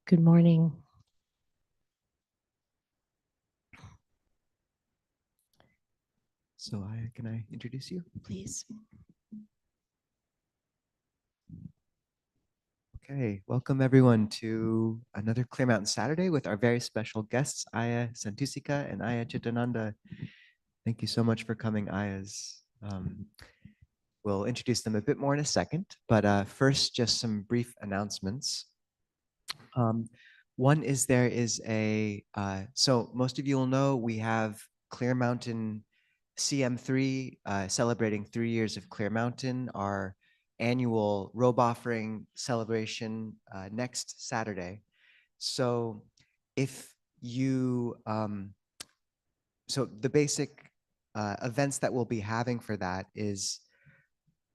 Good morning. So can I introduce you? Please. Okay, welcome everyone to another Clear Mountain Saturday with our very special guests, Ayyā Santussikā and Ayyā Chitananda. Thank you so much for coming, Ayyas. We'll introduce them a bit more in a second, but first, just some brief announcements. One is there is so most of you will know we have Clear Mountain CM3 celebrating 3 years of Clear Mountain, our annual robe offering celebration next Saturday. So if you, so the basic events that we'll be having for that is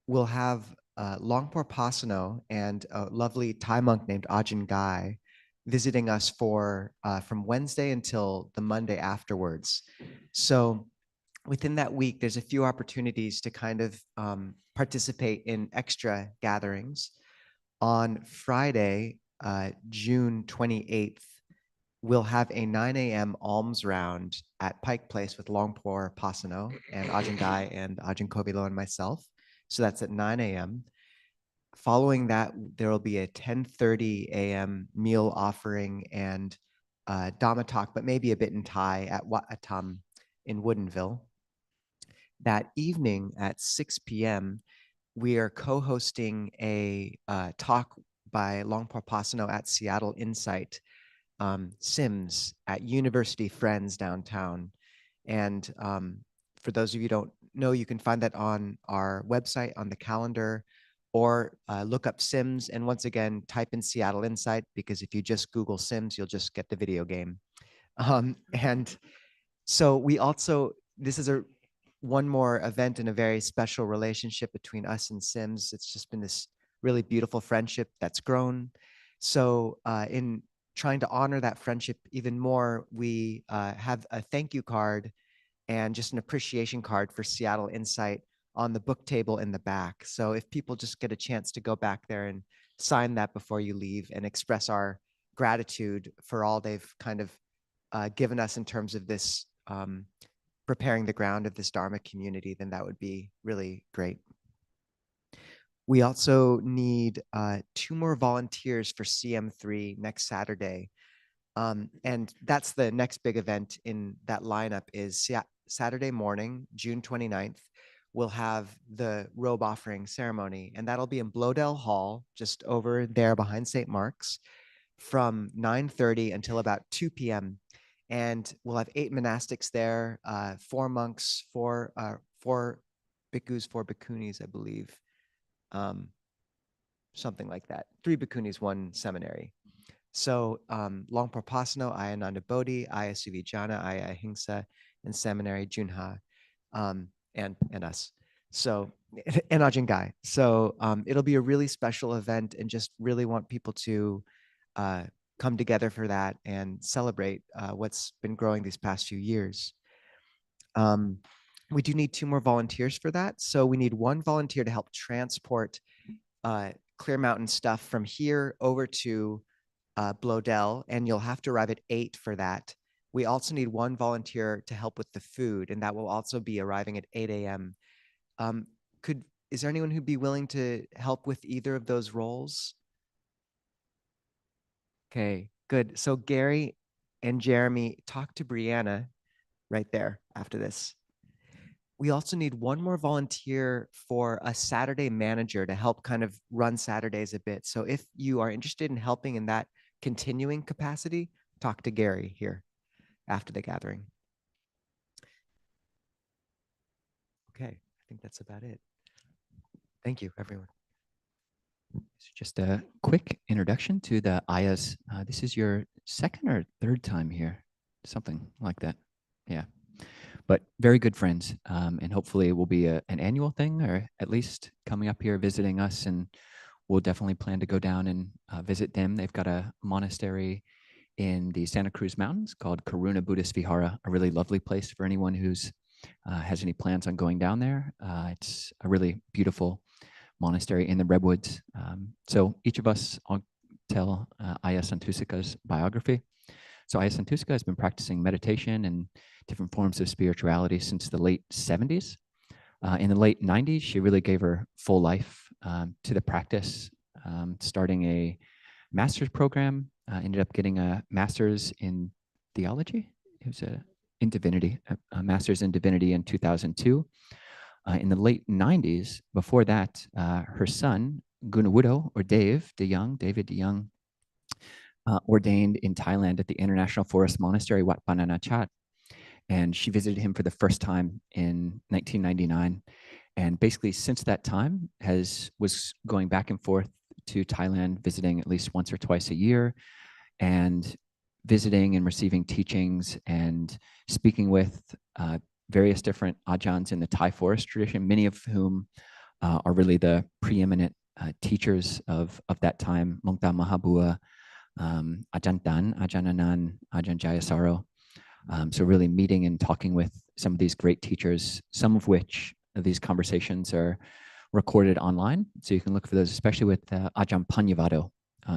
we'll have Longpor Pasano and a lovely Thai monk named Ajahn Gai visiting us for from Wednesday until the Monday afterwards. So within that week, there's a few opportunities to kind of participate in extra gatherings. On Friday, June 28th, we'll have a 9 a.m. alms round at Pike Place with Longpor Pasano and Ajahn Gai and Ajahn Kovilo and myself. So that's at 9 a.m. Following that, there will be a 10:30 a.m. meal offering and Dhamma talk, but maybe a bit in Thai at Wat Atam in Woodinville. That evening at 6 p.m., we are co-hosting a talk by Longpor Pasano at Seattle Insight, Sims at University Friends downtown. And for those of you who don't know, you can find that on our website on the calendar, or look up Sims. And once again, type in Seattle Insight, because if you just Google Sims, you'll just get the video game. And so we also, this is one more event in a very special relationship between us and Sims. It's just been this really beautiful friendship that's grown. So in trying to honor that friendship even more, we have a thank you card and just an appreciation card for Seattle Insight on the book table in the back. So if people just get a chance to go back there and sign that before you leave and express our gratitude for all they've kind of given us in terms of this preparing the ground of this Dharma community, then that would be really great. We also need 2 more volunteers for CM3 next Saturday. And that's the next big event in that lineup is Saturday morning, June 29th. We'll have the robe offering ceremony, and that'll be in Blodell Hall, just over there behind St. Mark's, from 9:30 until about 2 p.m. And we'll have 8 monastics there, 4 monks, 4 bhikkhus, 4 bhikkhunis, I believe. Something like that. 3 bhikkhunis, 1 seminary. So Longpor Pasano, Ayyā Nanda Bodhi, Ayyā Suvijana, Ayyā Ahimsa, and Seminary Junha, and us. So, and Ajahn Gai. So it'll be a really special event, and just really want people to come together for that and celebrate what's been growing these past few years. We do need 2 more volunteers for that. So we need 1 volunteer to help transport Clear Mountain stuff from here over to Blodell, and you'll have to arrive at 8 for that. We also need 1 volunteer to help with the food, and that will also be arriving at 8 a.m. Is there anyone who'd be willing to help with either of those roles? Okay, Good. So Gary and Jeremy, talk to Brianna right there after this. We also need one more volunteer for a Saturday manager to help kind of run Saturdays a bit. So if you are interested in helping in that continuing capacity, talk to Gary here after the gathering. Okay, I think that's about it. Thank you, everyone. So just a quick introduction to the Ayyas. This is your second or third time here, something like that. Yeah, but very good friends. And hopefully it will be an annual thing, or at least coming up here visiting us. And we'll definitely plan to go down and visit them. They've got a monastery in the Santa Cruz Mountains called Karuna Buddhist Vihara, a really lovely place for anyone who's has any plans on going down there. It's a really beautiful monastery in the redwoods. So each of us, I'll tell Ayyā Santussikā's biography. So Ayyā Santussikā has been practicing meditation and different forms of spirituality since the late 70s. In the late 90s, she really gave her full life to the practice, starting a master's program, ended up getting a master's in theology. It was in divinity, a master's in divinity in 2002. In the late 90s, before that, her son, Gunawudo, or David De Young, ordained in Thailand at the International Forest Monastery, Wat Pananachat. And she visited him for the first time in 1999. And basically, since that time, was going back and forth to Thailand, visiting at least once or twice a year, and visiting and receiving teachings and speaking with various different ajahns in the Thai forest tradition, many of whom are really the preeminent teachers of that time, Mongta Mahabua, Ajahn Dan, Ajahn Anan, Ajahn Jayasaro. So really meeting and talking with some of these great teachers, some of which these conversations are recorded online. So you can look for those, especially with Ajahn Panyavado,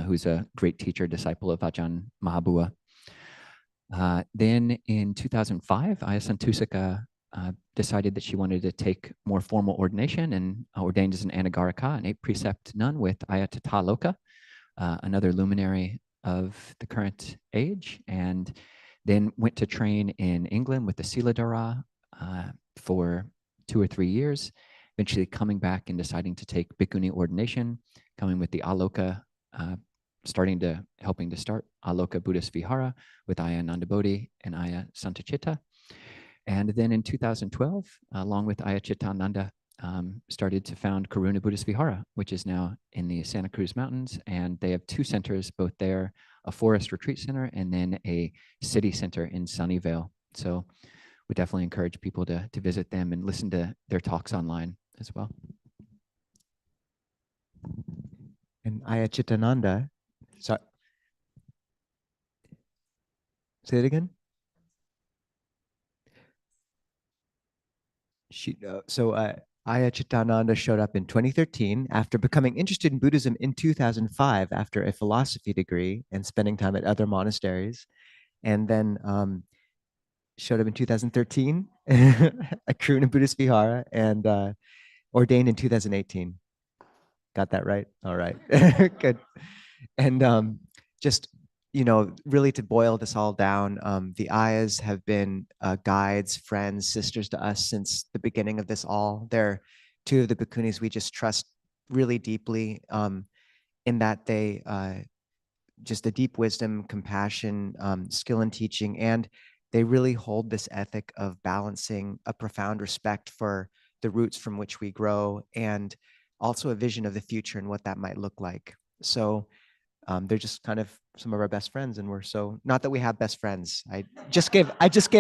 who's a great teacher, disciple of Ajahn Mahabua. Then in 2005, Ayyā Santussikā decided that she wanted to take more formal ordination and ordained as an Anagarika, an 8-precept nun with Ayyā Tataloka, another luminary of the current age, and then went to train in England with the Siladhara for 2 or 3 years, eventually coming back and deciding to take Bhikkhuni ordination, coming with the Aloka, helping to start Aloka Buddhist Vihara with Ayyā Nandabodhi and Ayyā Santacitta. And then in 2012, along with Ayyā Chittananda, started to found Karuna Buddhist Vihara, which is now in the Santa Cruz Mountains. And they have 2 centers, both there, a forest retreat center and then a city center in Sunnyvale. So we definitely encourage people to visit them and listen to their talks online as well. And Ayyā Chittananda, sorry, say it again. Ayyā Chittananda showed up in 2013 after becoming interested in Buddhism in 2005 after a philosophy degree and spending time at other monasteries. And then showed up in 2013 at Karuna Buddhist Vihara and ordained in 2018. Got that right? All right. Good. And just, really to boil this all down, the Ayyas have been guides, friends, sisters to us since the beginning of this all. They're 2 of the bhikkhunis we just trust really deeply in that they just a deep wisdom, compassion, skill in teaching, and they really hold this ethic of balancing a profound respect for the roots from which we grow and also a vision of the future and what that might look like. So they're just kind of some of our best friends, and we're so, not that we have best friends. I just gave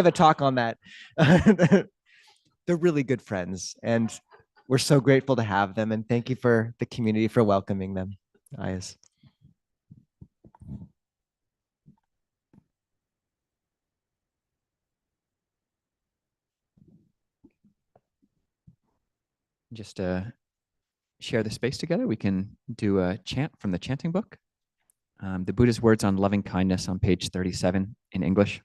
a talk on that. They're really good friends, and we're so grateful to have them. And thank you for the community for welcoming them. Ayas. Just share the space together. We can do a chant from the chanting book. The Buddha's words on loving kindness on page 37 in English.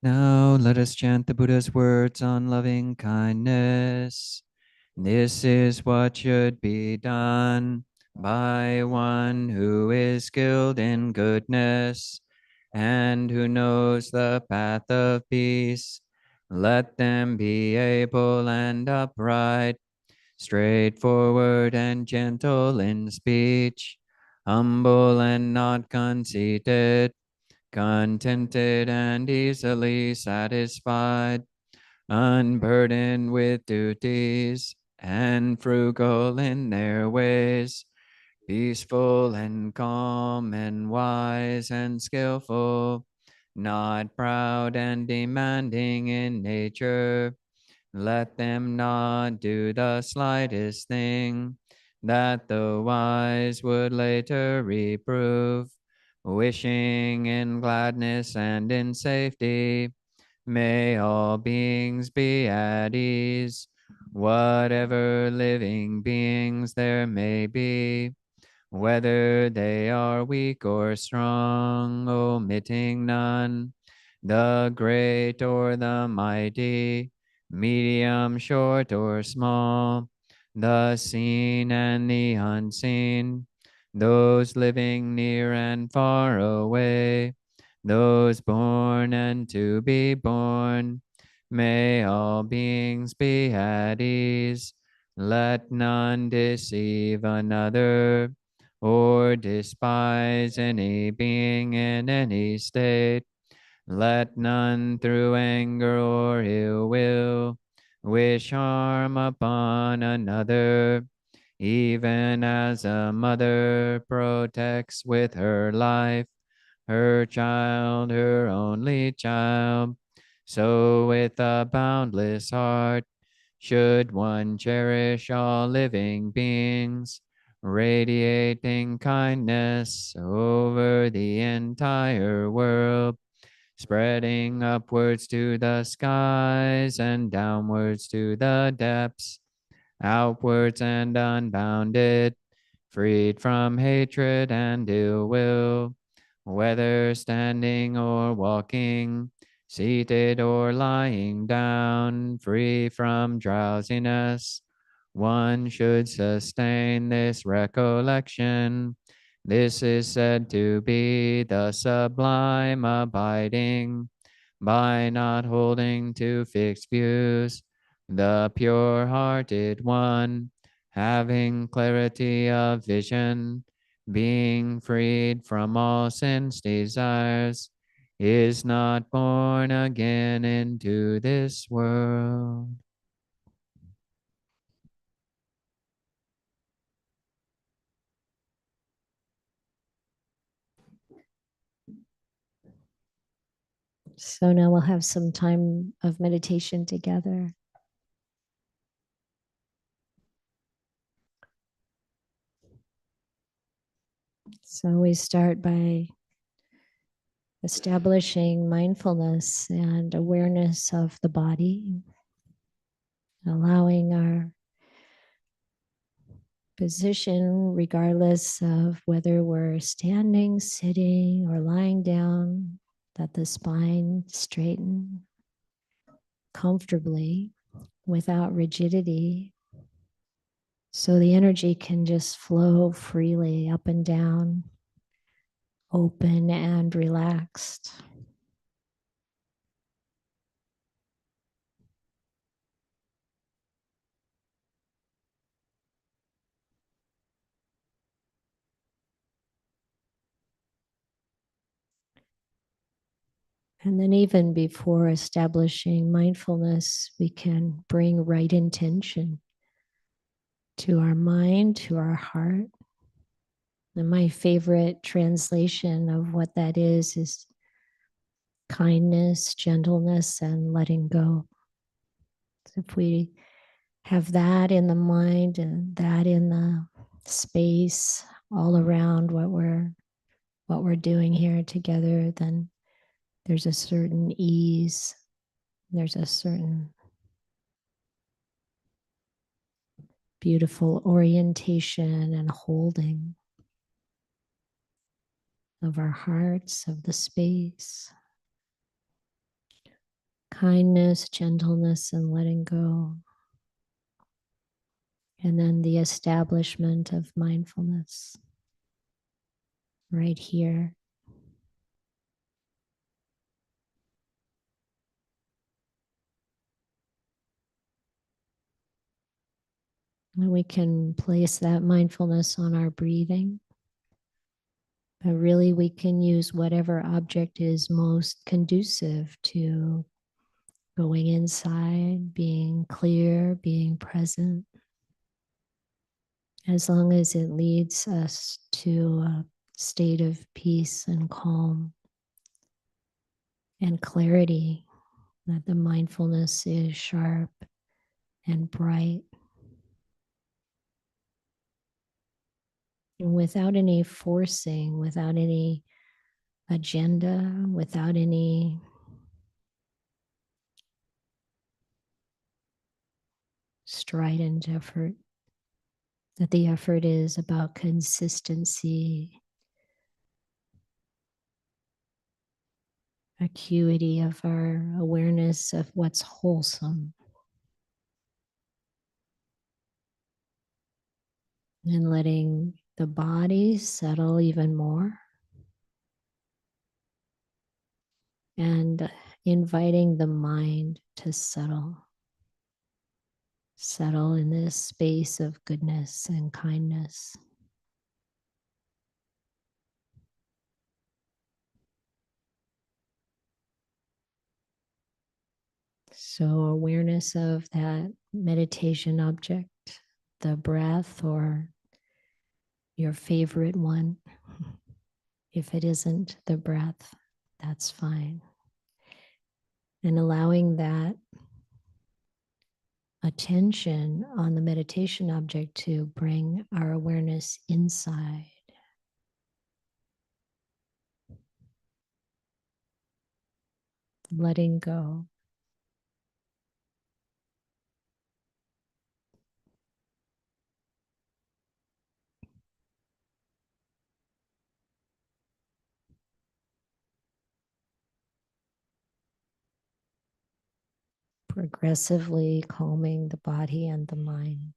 Now let us chant the Buddha's words on loving kindness. This is what should be done. by one who is skilled in goodness and who knows the path of peace. Let them be able and upright, straightforward and gentle in speech, humble and not conceited, contented and easily satisfied, unburdened with duties, and frugal in their ways, peaceful and calm and wise and skillful, not proud and demanding in nature. Let them not do the slightest thing that the wise would later reprove, wishing in gladness and in safety. May all beings be at ease, whatever living beings there may be, whether they are weak or strong, omitting none, the great or the mighty, medium, short, or small, the seen and the unseen, those living near and far away, those born and to be born. May all beings be at ease. Let none deceive another or despise any being in any state. Let none through anger or ill will wish harm upon another, even as a mother protects with her life her child, her only child. So with a boundless heart should one cherish all living beings, radiating kindness over the entire world, spreading upwards to the skies and downwards to the depths, outwards and unbounded, freed from hatred and ill will, whether standing or walking, seated or lying down, free from drowsiness. One should sustain this recollection. This is said to be the sublime abiding, by not holding to fixed views, the pure-hearted one, having clarity of vision, being freed from all sense desires, is not born again into this world. So now we'll have some time of meditation together. So we start by establishing mindfulness and awareness of the body, allowing our position, regardless of whether we're standing, sitting, or lying down, that the spine straighten comfortably without rigidity. So the energy can just flow freely up and down, open and relaxed. And then, even before establishing mindfulness, we can bring right intention to our mind, to our heart. And my favorite translation of what that is kindness, gentleness, and letting go. So if we have that in the mind and that in the space all around what we're doing here together, then there's a certain ease, there's a certain beautiful orientation and holding of our hearts, of the space. Kindness, gentleness, and letting go. And then the establishment of mindfulness right here. And we can place that mindfulness on our breathing, but really we can use whatever object is most conducive to going inside, being clear, being present, as long as it leads us to a state of peace and calm and clarity, that the mindfulness is sharp and bright. And without any forcing, without any agenda, without any strident effort, that the effort is about consistency, acuity of our awareness of what's wholesome, and letting the body settle even more, and inviting the mind to settle in this space of goodness and kindness. So, awareness of that meditation object, the breath, or your favorite one. If it isn't the breath, that's fine. And allowing that attention on the meditation object to bring our awareness inside. Letting go. Progressively calming the body and the mind.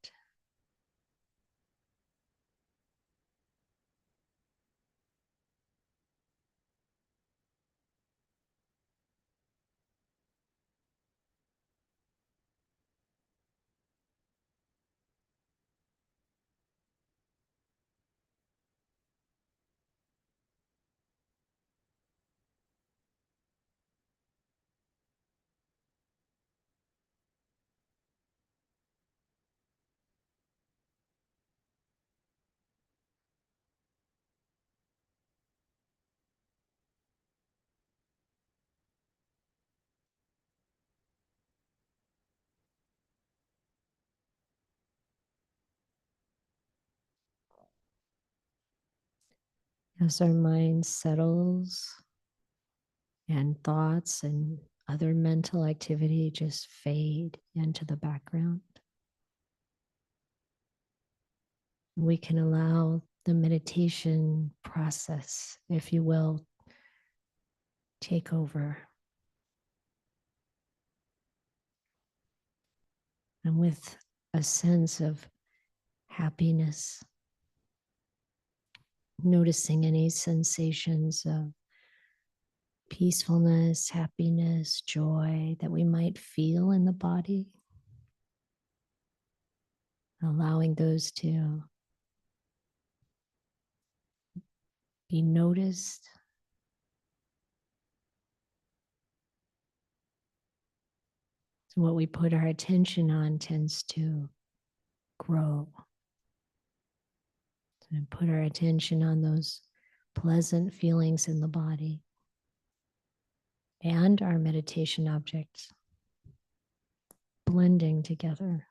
As our mind settles and thoughts and other mental activity just fade into the background, we can allow the meditation process, if you will, take over. And with a sense of happiness, noticing any sensations of peacefulness, happiness, joy that we might feel in the body, allowing those to be noticed. So what we put our attention on tends to grow. So put our attention on those pleasant feelings in the body and our meditation objects blending together.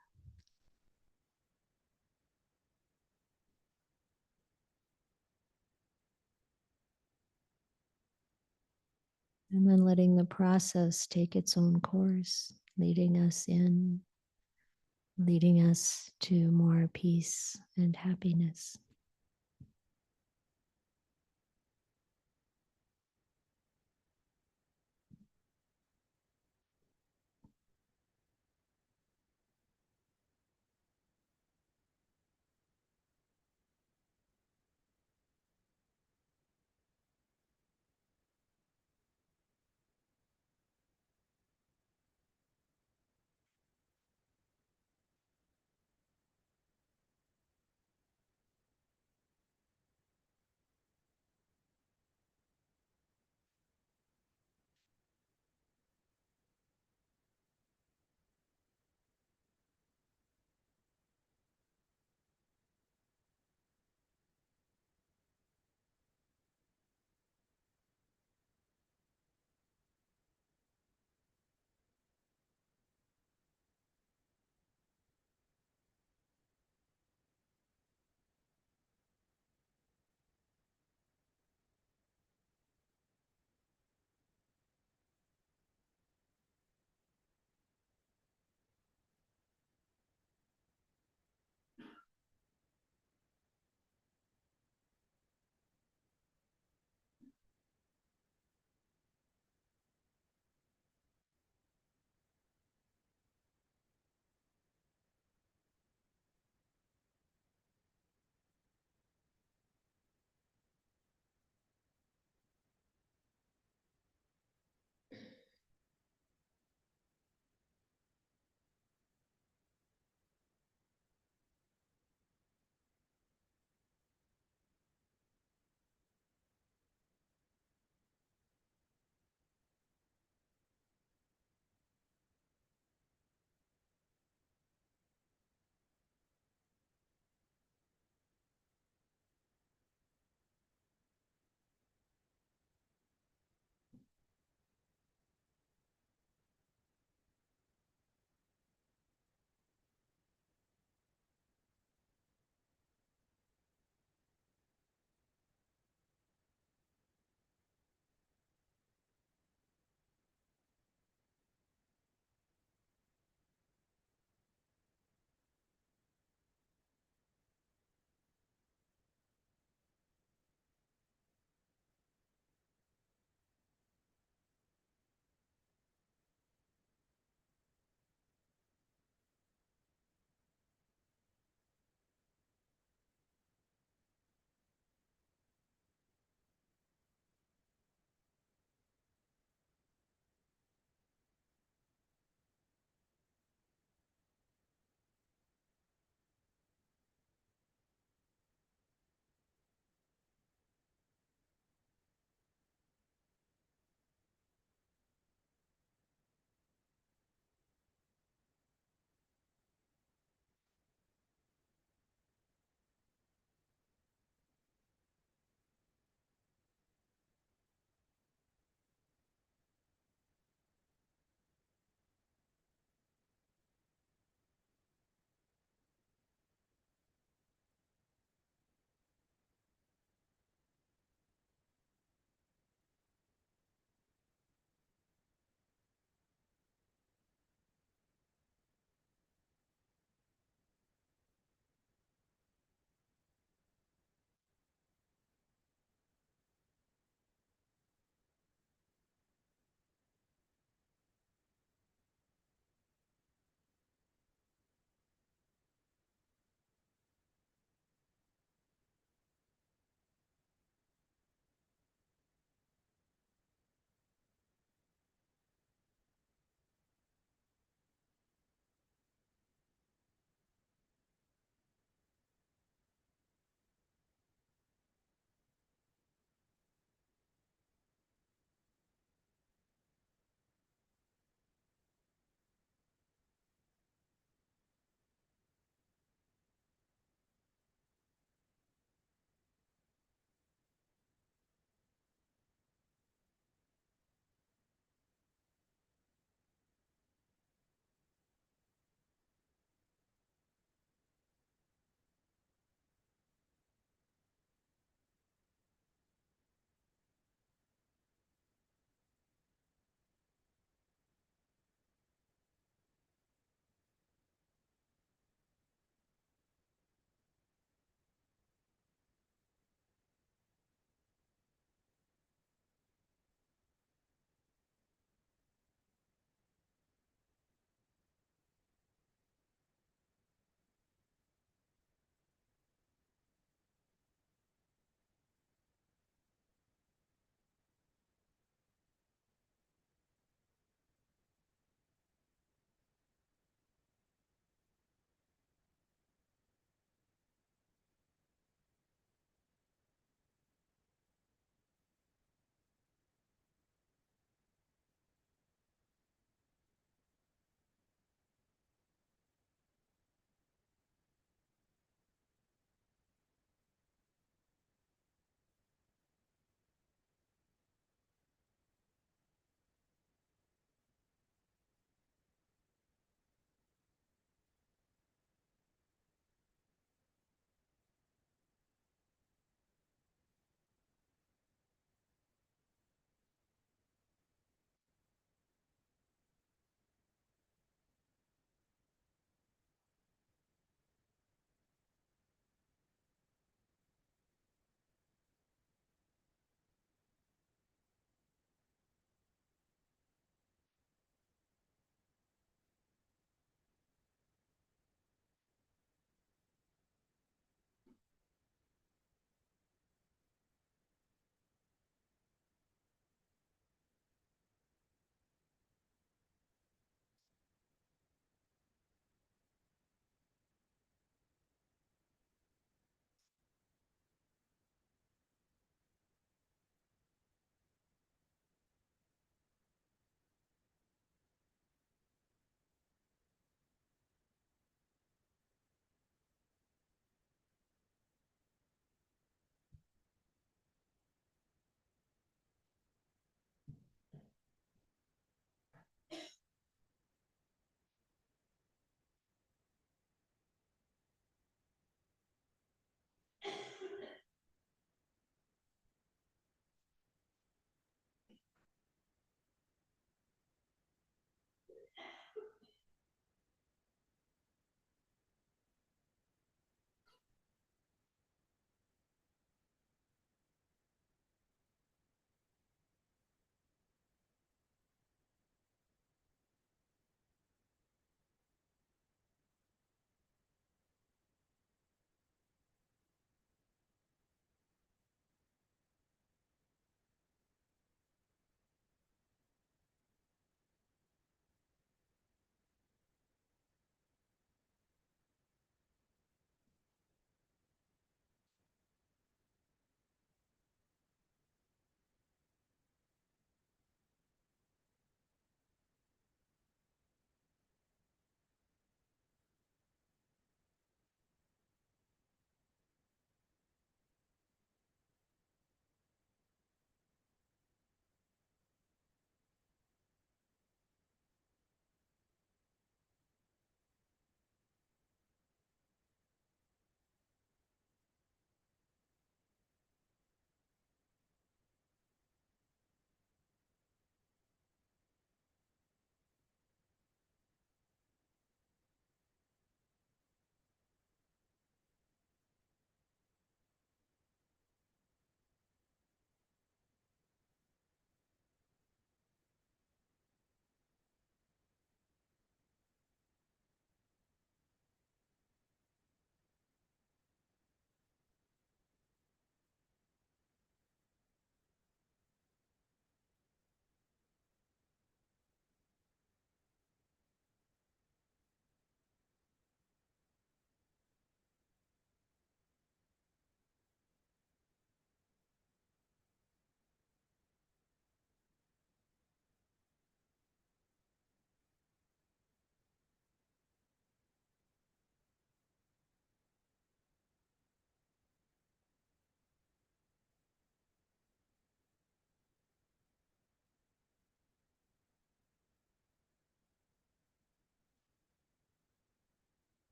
And then letting the process take its own course, leading us to more peace and happiness.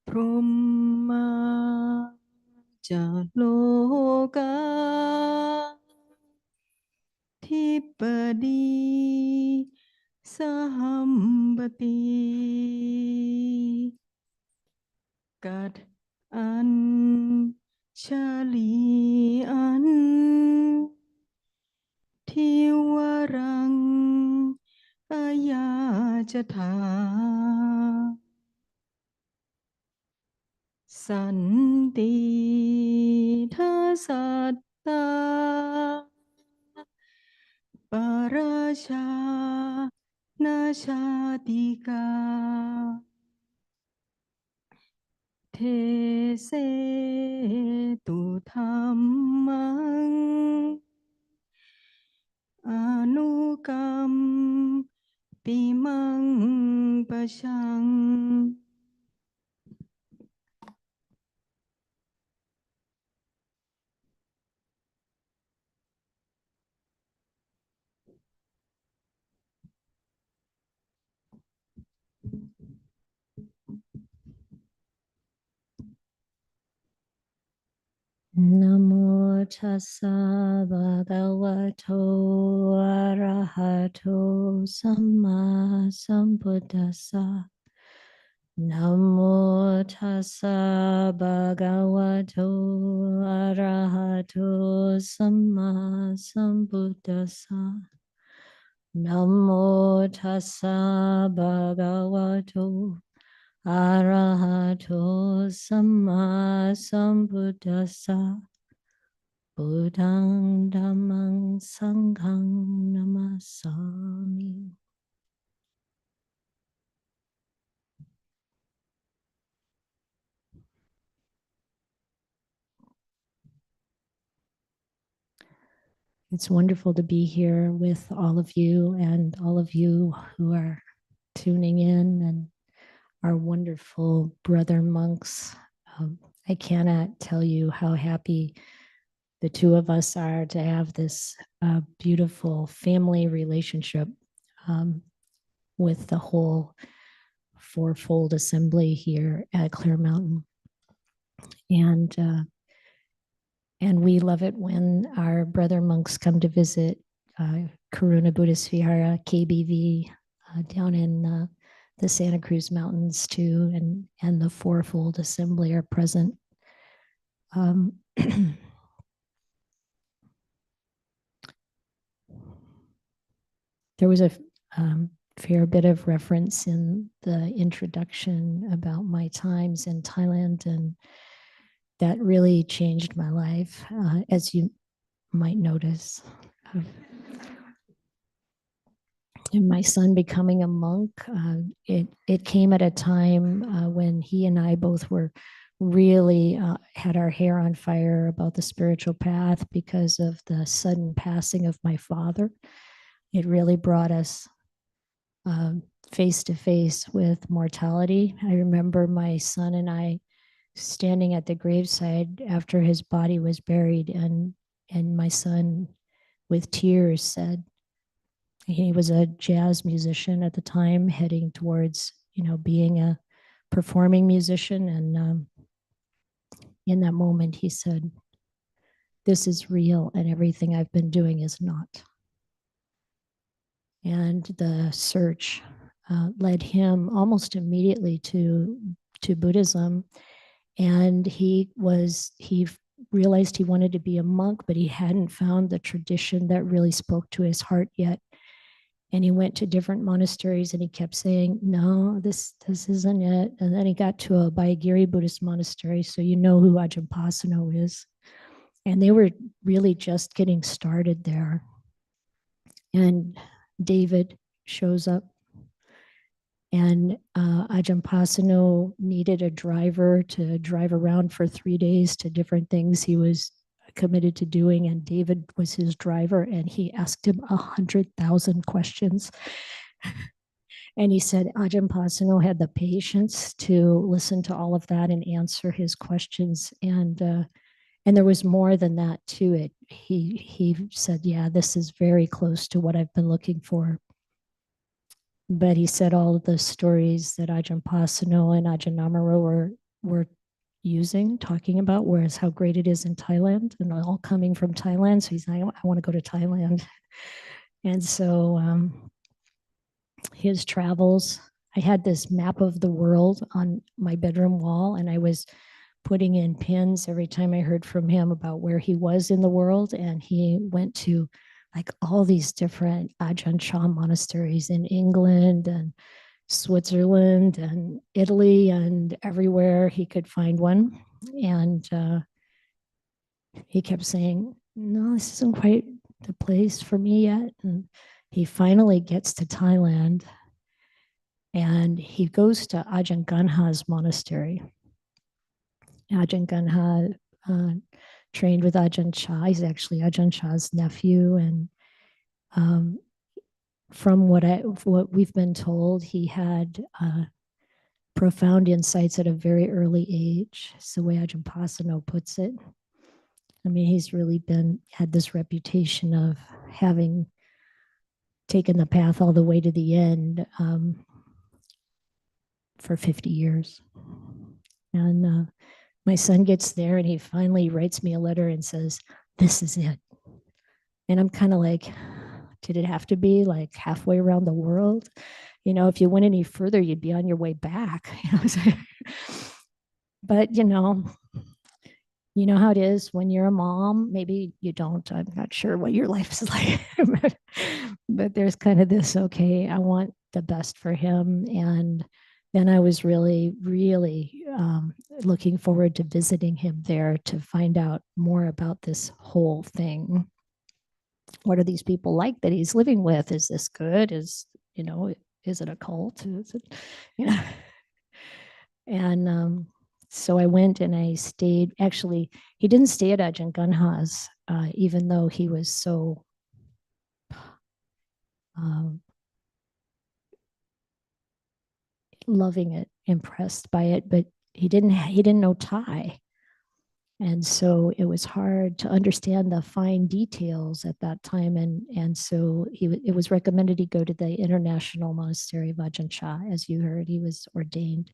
พรหมาจาโลกาทิปดีสหัมปติกัดอันชาลีอันทิวรังอายาจะถาสันติทัสสัตตาปราชานาชาติกาเทเสตุธรรมังอนุกรรมปิมังปะชังนะโมตัสสะภะคะวะโตอะระหะโตสัมมาสัมพุทธัสสะนะโมตัสสะภะคะวะโตอะระหะโตสัมมาสัมพุทธัสสะนะโมตัสสะภะคะวะโตอะระหะโตสัมมาสัมพุทธัสสะพุทธังธัมมังสังฆังนามัสสามิ It's wonderful to be here with all of you and all of you who are tuning in and our wonderful brother monks. I cannot tell you how happy the two of us are to have this beautiful family relationship with the whole fourfold assembly here at Clear Mountain. And we love it when our brother monks come to visit Karuna Buddhist Vihara, KBV, down in the Santa Cruz Mountains too, and the fourfold assembly are present. There was a fair bit of reference in the introduction about my times in Thailand, and that really changed my life, as you might notice. And my son becoming a monk, it came at a time when he and I both were really had our hair on fire about the spiritual path because of the sudden passing of my father. It really brought us face to face with mortality. I remember my son and I standing at the graveside after his body was buried, and my son with tears said, he was a jazz musician at the time, heading towards being a performing musician, and in that moment he said, this is real and everything I've been doing is not. And the search led him almost immediately to Buddhism. And he realized he wanted to be a monk, but he hadn't found the tradition that really spoke to his heart yet. And he went to different monasteries and he kept saying, no, this isn't it. And then he got to a Bayagiri Buddhist monastery. So you know who Ajahn Pasano is. And they were really just getting started there. And David shows up, and Ajahn Pasano needed a driver to drive around for 3 days to different things he was committed to doing, and David was his driver, and he asked him 100,000 questions. And he said Ajahn Pasano had the patience to listen to all of that and answer his questions, and there was more than that to it. He said, yeah, this is very close to what I've been looking for. but he said all of the stories that Ajahn Pasano and Ajahn Amaro were using, talking about, whereas how great it is in Thailand, and all coming from Thailand. So he's like, I want to go to Thailand. And so his travels, I had this map of the world on my bedroom wall, and I was putting in pins every time I heard from him about where he was in the world. And he went to like all these different Ajahn Chah monasteries in England and Switzerland and Italy and everywhere he could find one. And he kept saying, no, this isn't quite the place for me yet. And he finally gets to Thailand and he goes to Ajahn Ganha's monastery. Ajahn Ganha trained with Ajahn Chah. He's actually Ajahn Chah's nephew. And from what we've been told, he had profound insights at a very early age. It's the way Ajahn Pasano puts it. I mean, he's really had this reputation of having taken the path all the way to the end for 50 years. And my son gets there and he finally writes me a letter and says, this is it. And I'm kind of like, did it have to be like halfway around the world? You know, if you went any further, you'd be on your way back. But, you know how it is when you're a mom. Maybe you don't. I'm not sure what your life is like. but there's kind of this, okay, I want the best for him. And then I was really, really looking forward to visiting him there to find out more about this whole thing. What are these people like that he's living with? Is this good? Is it a cult? Is it, And so I went and I stayed. Actually, he didn't stay at Ajahn Ganha's, even though he was so loving it, impressed by it, but he didn't know Thai. And so it was hard to understand the fine details at that time. And so it was recommended he go to the International Monastery of Ajahn Chah. As you heard, he was ordained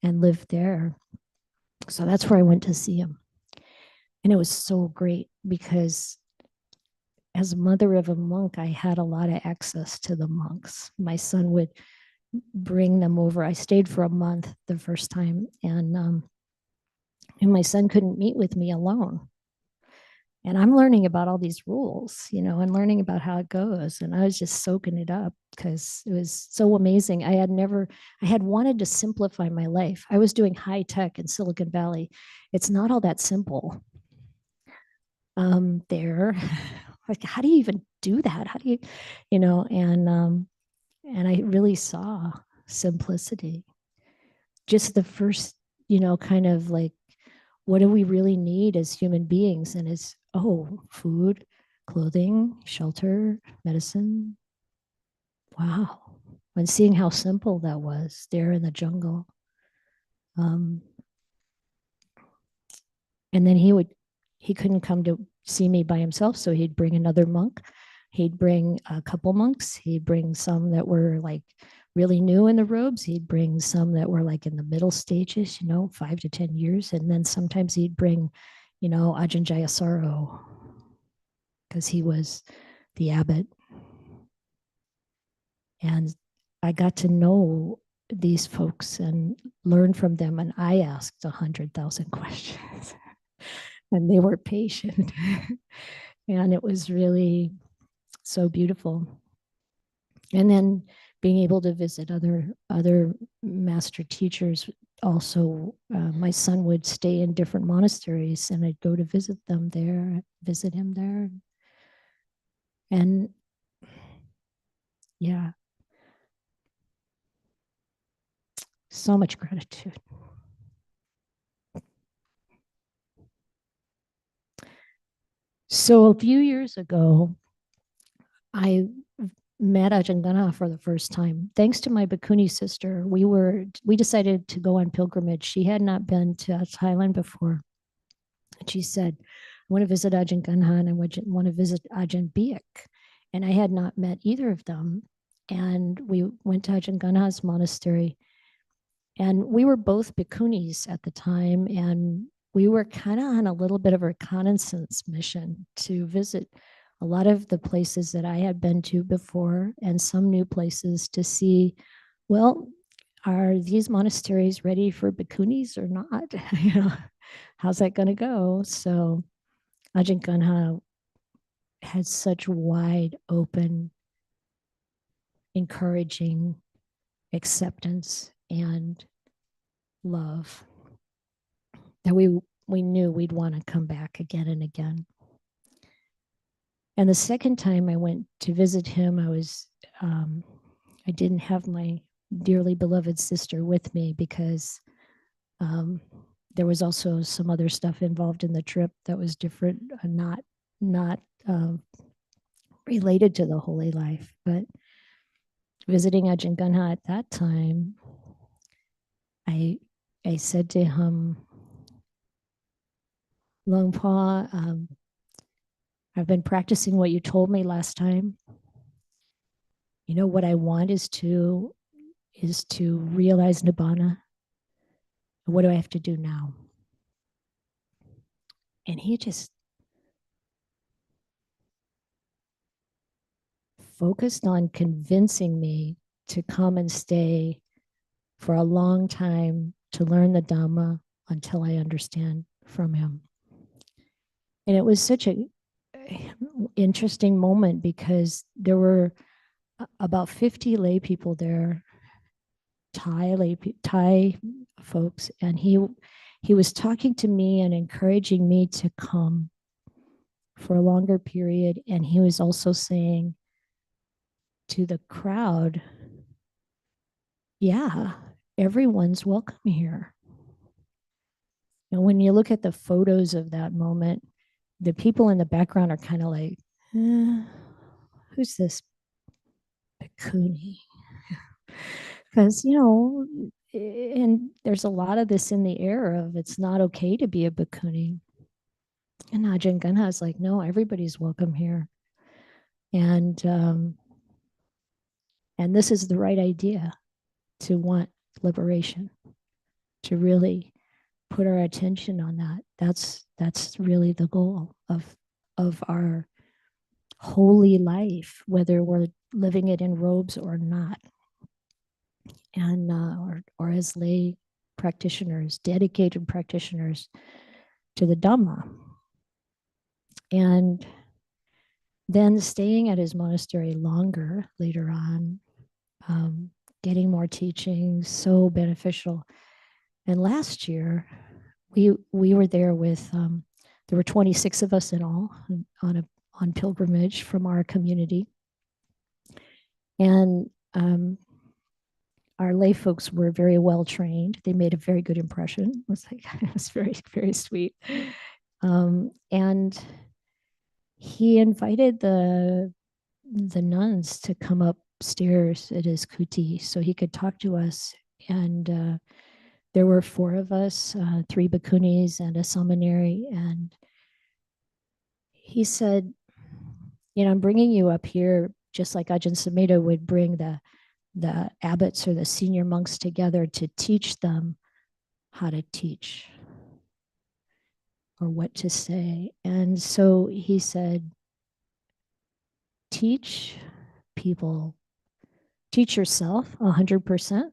and lived there. So that's where I went to see him. And it was so great because as mother of a monk, I had a lot of access to the monks. My son would bring them over. I stayed for a month the first time, and my son couldn't meet with me alone. And I'm learning about all these rules, and learning about how it goes. And I was just soaking it up because it was so amazing. I had wanted to simplify my life. I was doing high tech in Silicon Valley. It's not all that simple there. Like, how do you even do that? How do you, and I really saw simplicity. Just the first, kind of like, what do we really need as human beings? And it's, food, clothing, shelter, medicine. Wow. And seeing how simple that was there in the jungle. And then he couldn't come to see me by himself. So he'd bring another monk. He'd bring a couple monks. He'd bring some that were like really new in the robes. He'd bring some that were like in the middle stages, 5 to 10 years. And then sometimes he'd bring, Ajahn Jayasaro, because he was the abbot. And I got to know these folks and learn from them. And I asked 100,000 questions and they were patient. And it was really so beautiful. And then being able to visit other master teachers also. My son would stay in different monasteries and I'd go to visit him there. And yeah, so much gratitude. So a few years ago, I met Ajahn Ganha for the first time. Thanks to my Bhikkhuni sister, we decided to go on pilgrimage. She had not been to Thailand before. And she said, I want to visit Ajahn Ganha and I want to visit Ajahn Biak. And I had not met either of them. and we went to Ajahn Ganha's monastery. And we were both bhikkhunis at the time, and we were kind of on a little bit of a reconnaissance mission to visit a lot of the places that I had been to before and some new places to see, well, are these monasteries ready for bhikkhunis or not? How's that going to go? So Ajahn Ganha had such wide open, encouraging acceptance and love that we knew we'd want to come back again and again. And the second time I went to visit him, I didn't have my dearly beloved sister with me because there was also some other stuff involved in the trip that was different, not related to the holy life. But visiting Ajahn Ganha at that time, I said to him, Luang Pa, I've been practicing what you told me last time. You know, what I want is to realize Nibbana. What do I have to do now? And he just focused on convincing me to come and stay for a long time to learn the Dhamma until I understand from him. And it was such an interesting moment because there were about 50 lay people there, Thai folks, and he was talking to me and encouraging me to come for a longer period. And he was also saying to the crowd, yeah, everyone's welcome here. And when you look at the photos of that moment, the people in the background are kind of like, who's this bhikkhuni? Because, and there's a lot of this in the air of it's not okay to be a bhikkhuni. And Ajahn Ganha is like, no, everybody's welcome here. And this is the right idea to want liberation, to really put our attention on that. That's really the goal of our holy life, whether we're living it in robes or not, and or as lay practitioners, dedicated practitioners to the Dhamma. And then staying at his monastery longer later on, getting more teaching, so beneficial. And last year, we were there with, there were 26 of us in all on pilgrimage from our community. And our lay folks were very well trained. They made a very good impression. It was very, very sweet. And he invited the nuns to come upstairs at his kuti so he could talk to us. And there were 4 of us, 3 bhikkhunis and a samaneri. And he said, I'm bringing you up here just like Ajahn Sumedho would bring the abbots or the senior monks together to teach them how to teach or what to say. And so he said, teach people, teach yourself 100%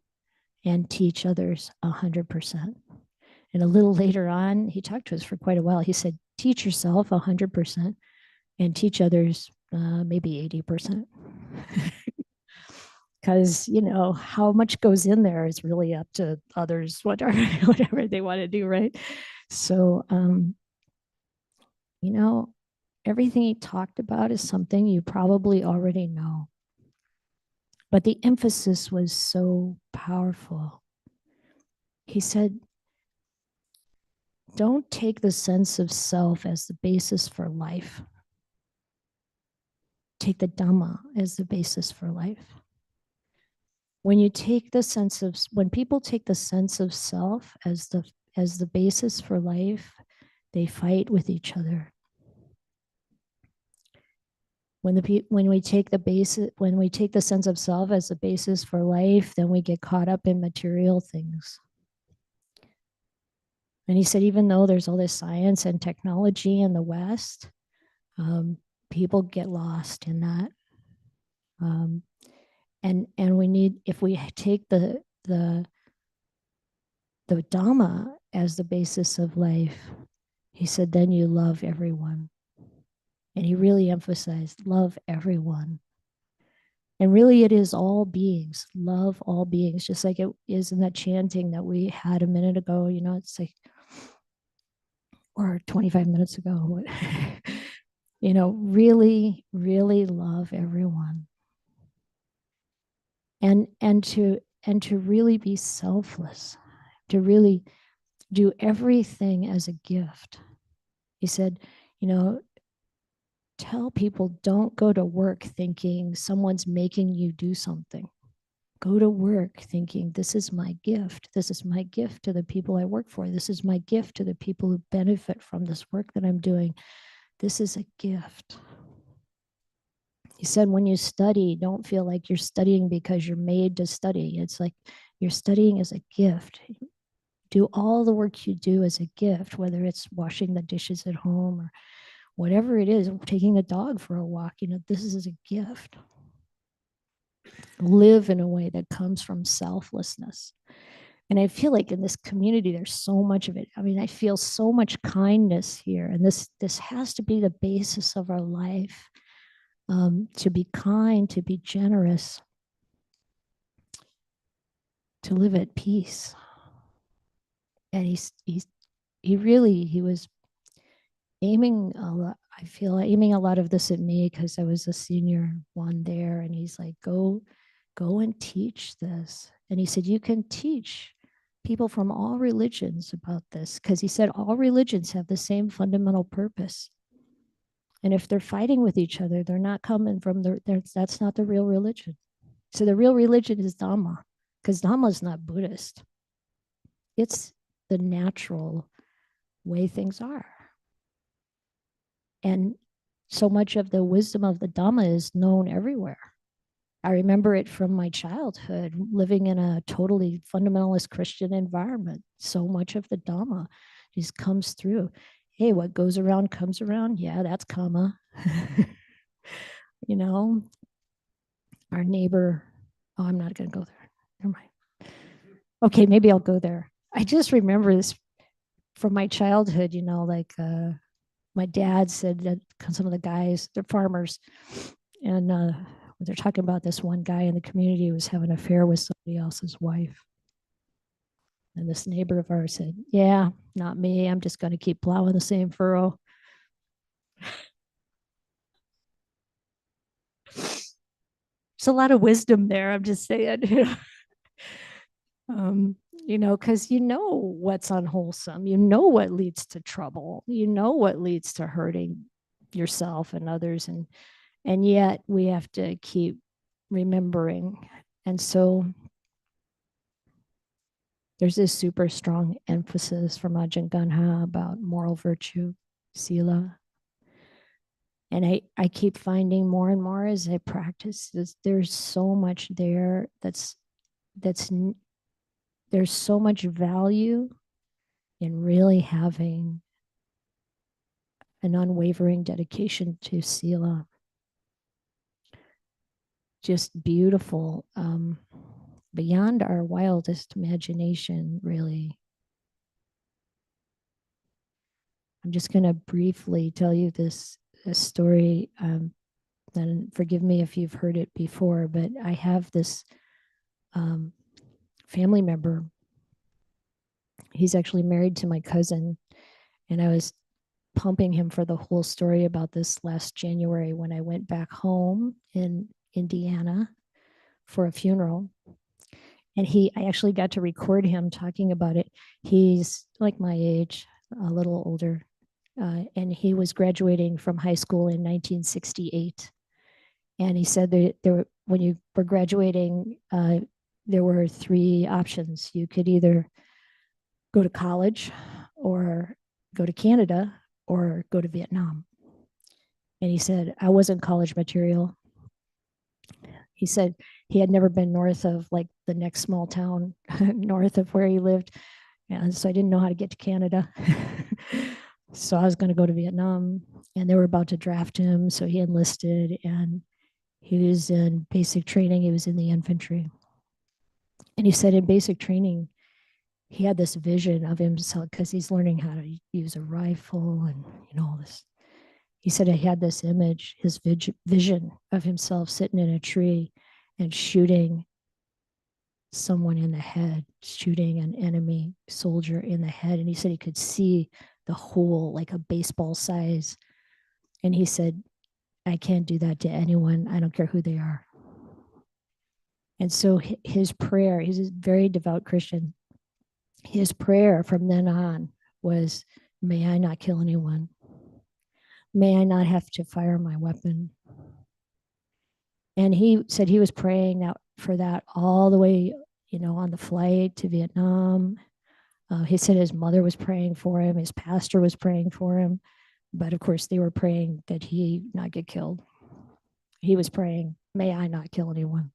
and teach others 100%. And a little later on, he talked to us for quite a while. He said, teach yourself 100% and teach others maybe 80%. Because, how much goes in there is really up to others, whatever they want to do, right? So, everything he talked about is something you probably already know. But the emphasis was so powerful. He said, don't take the sense of self as the basis for life. Take the Dhamma as the basis for life. When people take the sense of self as the basis for life, they fight with each other. When we take the basis, when we take the sense of self as the basis for life, then we get caught up in material things. And he said, even though there's all this science and technology in the West, people get lost in that. And we need, if we take the Dhamma as the basis of life, he said, then you love everyone. And he really emphasized love everyone. And really, it is all beings, love all beings, just like it is in that chanting that we had a minute ago. You know, it's like, or 25 minutes ago. You know, really, really love everyone. And to really be selfless, to really do everything as a gift. He said, you know, tell people, don't go to work thinking someone's making you do something. Go to work thinking, this is my gift. This is my gift to the people I work for. This is my gift to the people who benefit from this work that I'm doing. This is a gift. He said, when you study, don't feel like you're studying because you're made to study. It's like you're studying as a gift. Do all the work you do as a gift, whether it's washing the dishes at home or whatever it is, taking the dog for a walk. You know, this is a gift. Live in a way that comes from selflessness. And I feel like in this community, there's so much of it. I mean, I feel so much kindness here. And this has to be the basis of our life. To be kind, to be generous, to live at peace. And he was aiming a lot. I feel aiming a lot of this at me because I was a senior one there. And he's like, go and teach this. And he said, you can teach people from all religions about this, because he said all religions have the same fundamental purpose. And if they're fighting with each other, they're not coming from that's not the real religion. So the real religion is Dhamma, because Dhamma is not Buddhist. It's the natural way things are. And so much of the wisdom of the Dhamma is known everywhere. I remember it from my childhood, living in a totally fundamentalist Christian environment. So much of the Dhamma just comes through. Hey, what goes around comes around. Yeah, that's karma. You know, our neighbor. Oh, I'm not going to go there. Never mind. Okay, maybe I'll go there. I just remember this from my childhood, you know, like my dad said that some of the guys, they're farmers, and they're talking about this one guy in the community who was having an affair with somebody else's wife. And this neighbor of ours said, yeah, not me. I'm just going to keep plowing the same furrow. There's a lot of wisdom there. I'm just saying, you know, because you know what's unwholesome. You know what leads to trouble. You know what leads to hurting yourself and others. And yet we have to keep remembering. And so there's this super strong emphasis from Ajahn Ganha about moral virtue, sila. And I keep finding more and more as I practice this, there's so much there there's so much value in really having an unwavering dedication to sila. Just beautiful, beyond our wildest imagination, really. I'm just going to briefly tell you this story. And forgive me if you've heard it before, but I have this family member. He's actually married to my cousin, and I was pumping him for the whole story about this last January when I went back home in Indiana for a funeral. And I actually got to record him talking about it. He's like my age, a little older, and he was graduating from high school in 1968. And he said that when you were graduating, there were three options. You could either go to college or go to Canada or go to Vietnam. And he said, I wasn't college material. He said he had never been north of like the next small town north of where he lived. And so I didn't know how to get to Canada. So I was going to go to Vietnam, and they were about to draft him. So he enlisted, and he was in basic training. He was in the infantry. And he said in basic training, he had this vision of himself because he's learning how to use a rifle and, all this. He said he had this image, his vision of himself sitting in a tree and shooting someone in the head, shooting an enemy soldier in the head. And he said he could see the hole like a baseball size. And he said, I can't do that to anyone. I don't care who they are. And so his prayer, he's a very devout Christian. His prayer from then on was, may I not kill anyone. May I not have to fire my weapon. And he said he was praying for that all the way, on the flight to Vietnam. He said his mother was praying for him. His pastor was praying for him. But of course, they were praying that he not get killed. He was praying, may I not kill anyone.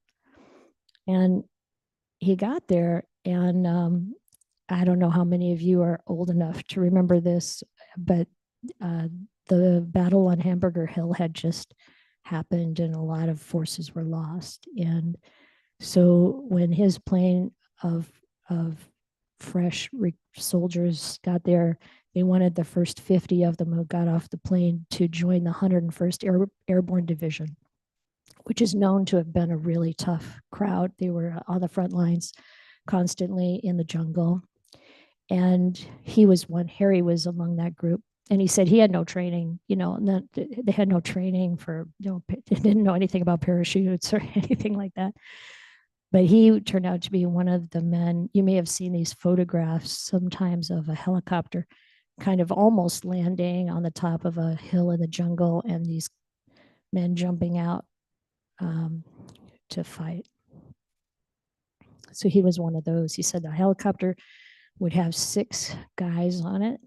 And he got there, and I don't know how many of you are old enough to remember this, but the battle on Hamburger Hill had just happened, and a lot of forces were lost. And so when his plane of fresh soldiers got there, they wanted the first 50 of them who got off the plane to join the 101st Airborne Division, which is known to have been a really tough crowd. They were on the front lines constantly in the jungle. And Harry was among that group. And he said he had no training, they had no training for, they didn't know anything about parachutes or anything like that. But he turned out to be one of the men. You may have seen these photographs sometimes of a helicopter kind of almost landing on the top of a hill in the jungle, and these men jumping out to fight. So he was one of those. He said the helicopter would have 6 guys on it,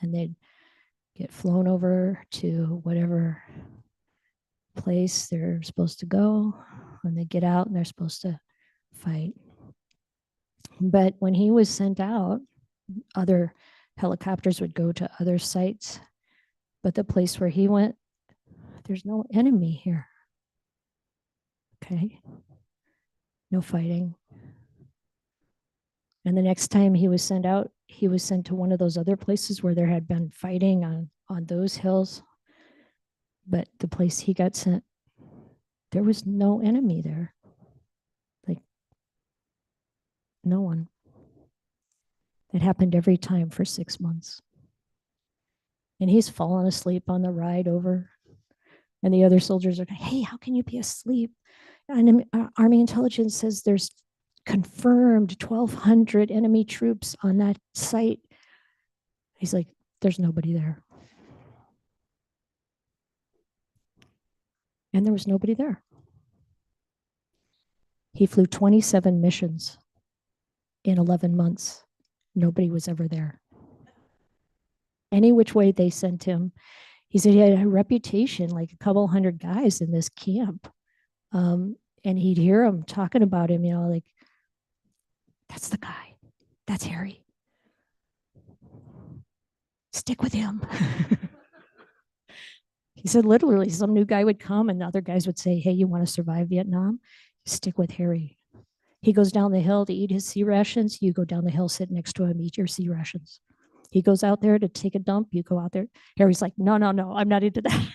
and they'd get flown over to whatever place they're supposed to go, and they get out and they're supposed to fight. But when he was sent out, other helicopters would go to other sites. But the place where he went, there's no enemy here. Okay. No fighting. And the next time he was sent out, he was sent to one of those other places where there had been fighting on those hills. But the place he got sent, there was no enemy there. Like, no one. It happened every time for 6 months. And he's fallen asleep on the ride over. And the other soldiers are, hey, how can you be asleep? And Army intelligence says there's confirmed 1,200 enemy troops on that site. He's like, there's nobody there. And there was nobody there. He flew 27 missions in 11 months. Nobody was ever there. Any which way they sent him. He said he had a reputation, like a couple hundred guys in this camp. And he'd hear them talking about him, like, that's the guy. That's Harry. Stick with him. He said literally some new guy would come and other guys would say, hey, you want to survive Vietnam? Stick with Harry. He goes down the hill to eat his sea rations. You go down the hill, sit next to him, eat your sea rations. He goes out there to take a dump. You go out there. Harry's like, no, I'm not into that.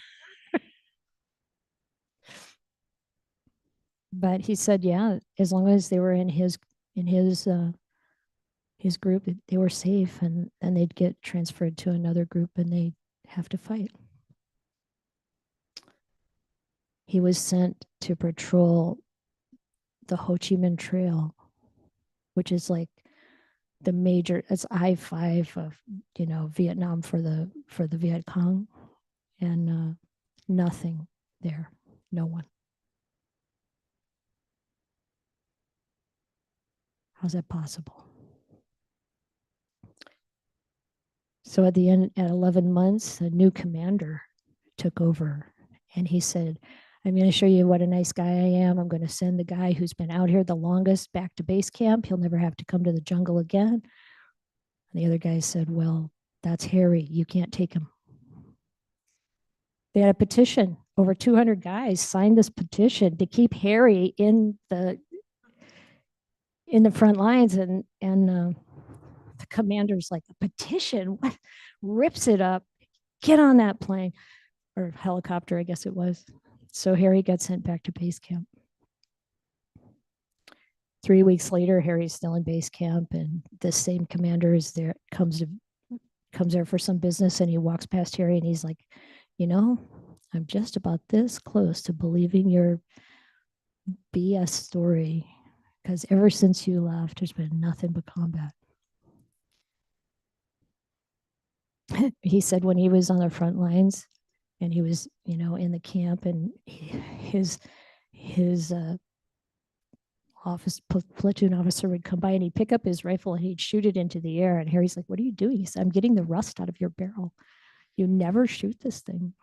But he said, yeah, as long as they were in his group, they were safe, and they'd get transferred to another group and they'd have to fight. He was sent to patrol the Ho Chi Minh Trail, which is like the major, it's I-5 of, Vietnam for the Viet Cong, and nothing there, no one. How's that possible? So at the end, at 11 months, a new commander took over, And he said, I'm going to show you what a nice guy I am. I'm going to send the guy who's been out here the longest back to base camp. He'll never have to come to the jungle again. And the other guy said, well, that's Harry. You can't take him. They had a petition. Over 200 guys signed this petition to keep Harry in the front lines. And the commander's like, a petition? What? Rips it up. Get on that plane or helicopter, I guess it was. So Harry got sent back to base camp. 3 weeks later, Harry's still in base camp, and this same commander is there, comes there for some business, and he walks past Harry and he's like, you know, I'm just about this close to believing your BS story, because ever since you left, there's been nothing but combat. He said when he was on the front lines and he was, you know, in the camp, and his platoon officer would come by and he'd pick up his rifle and he'd shoot it into the air. And Harry's like, what are you doing? He said, I'm getting the rust out of your barrel. You never shoot this thing.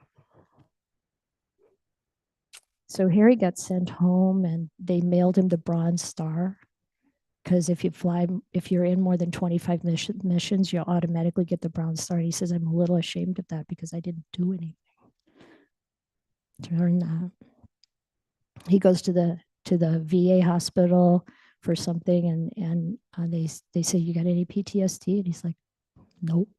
So Harry got sent home, and they mailed him the Bronze Star, because if you're in more than 25 missions, you'll automatically get the Bronze Star. He says, I'm a little ashamed of that because I didn't do anything to earn that. He goes to the VA hospital for something, and they say, you got any PTSD? And he's like, nope.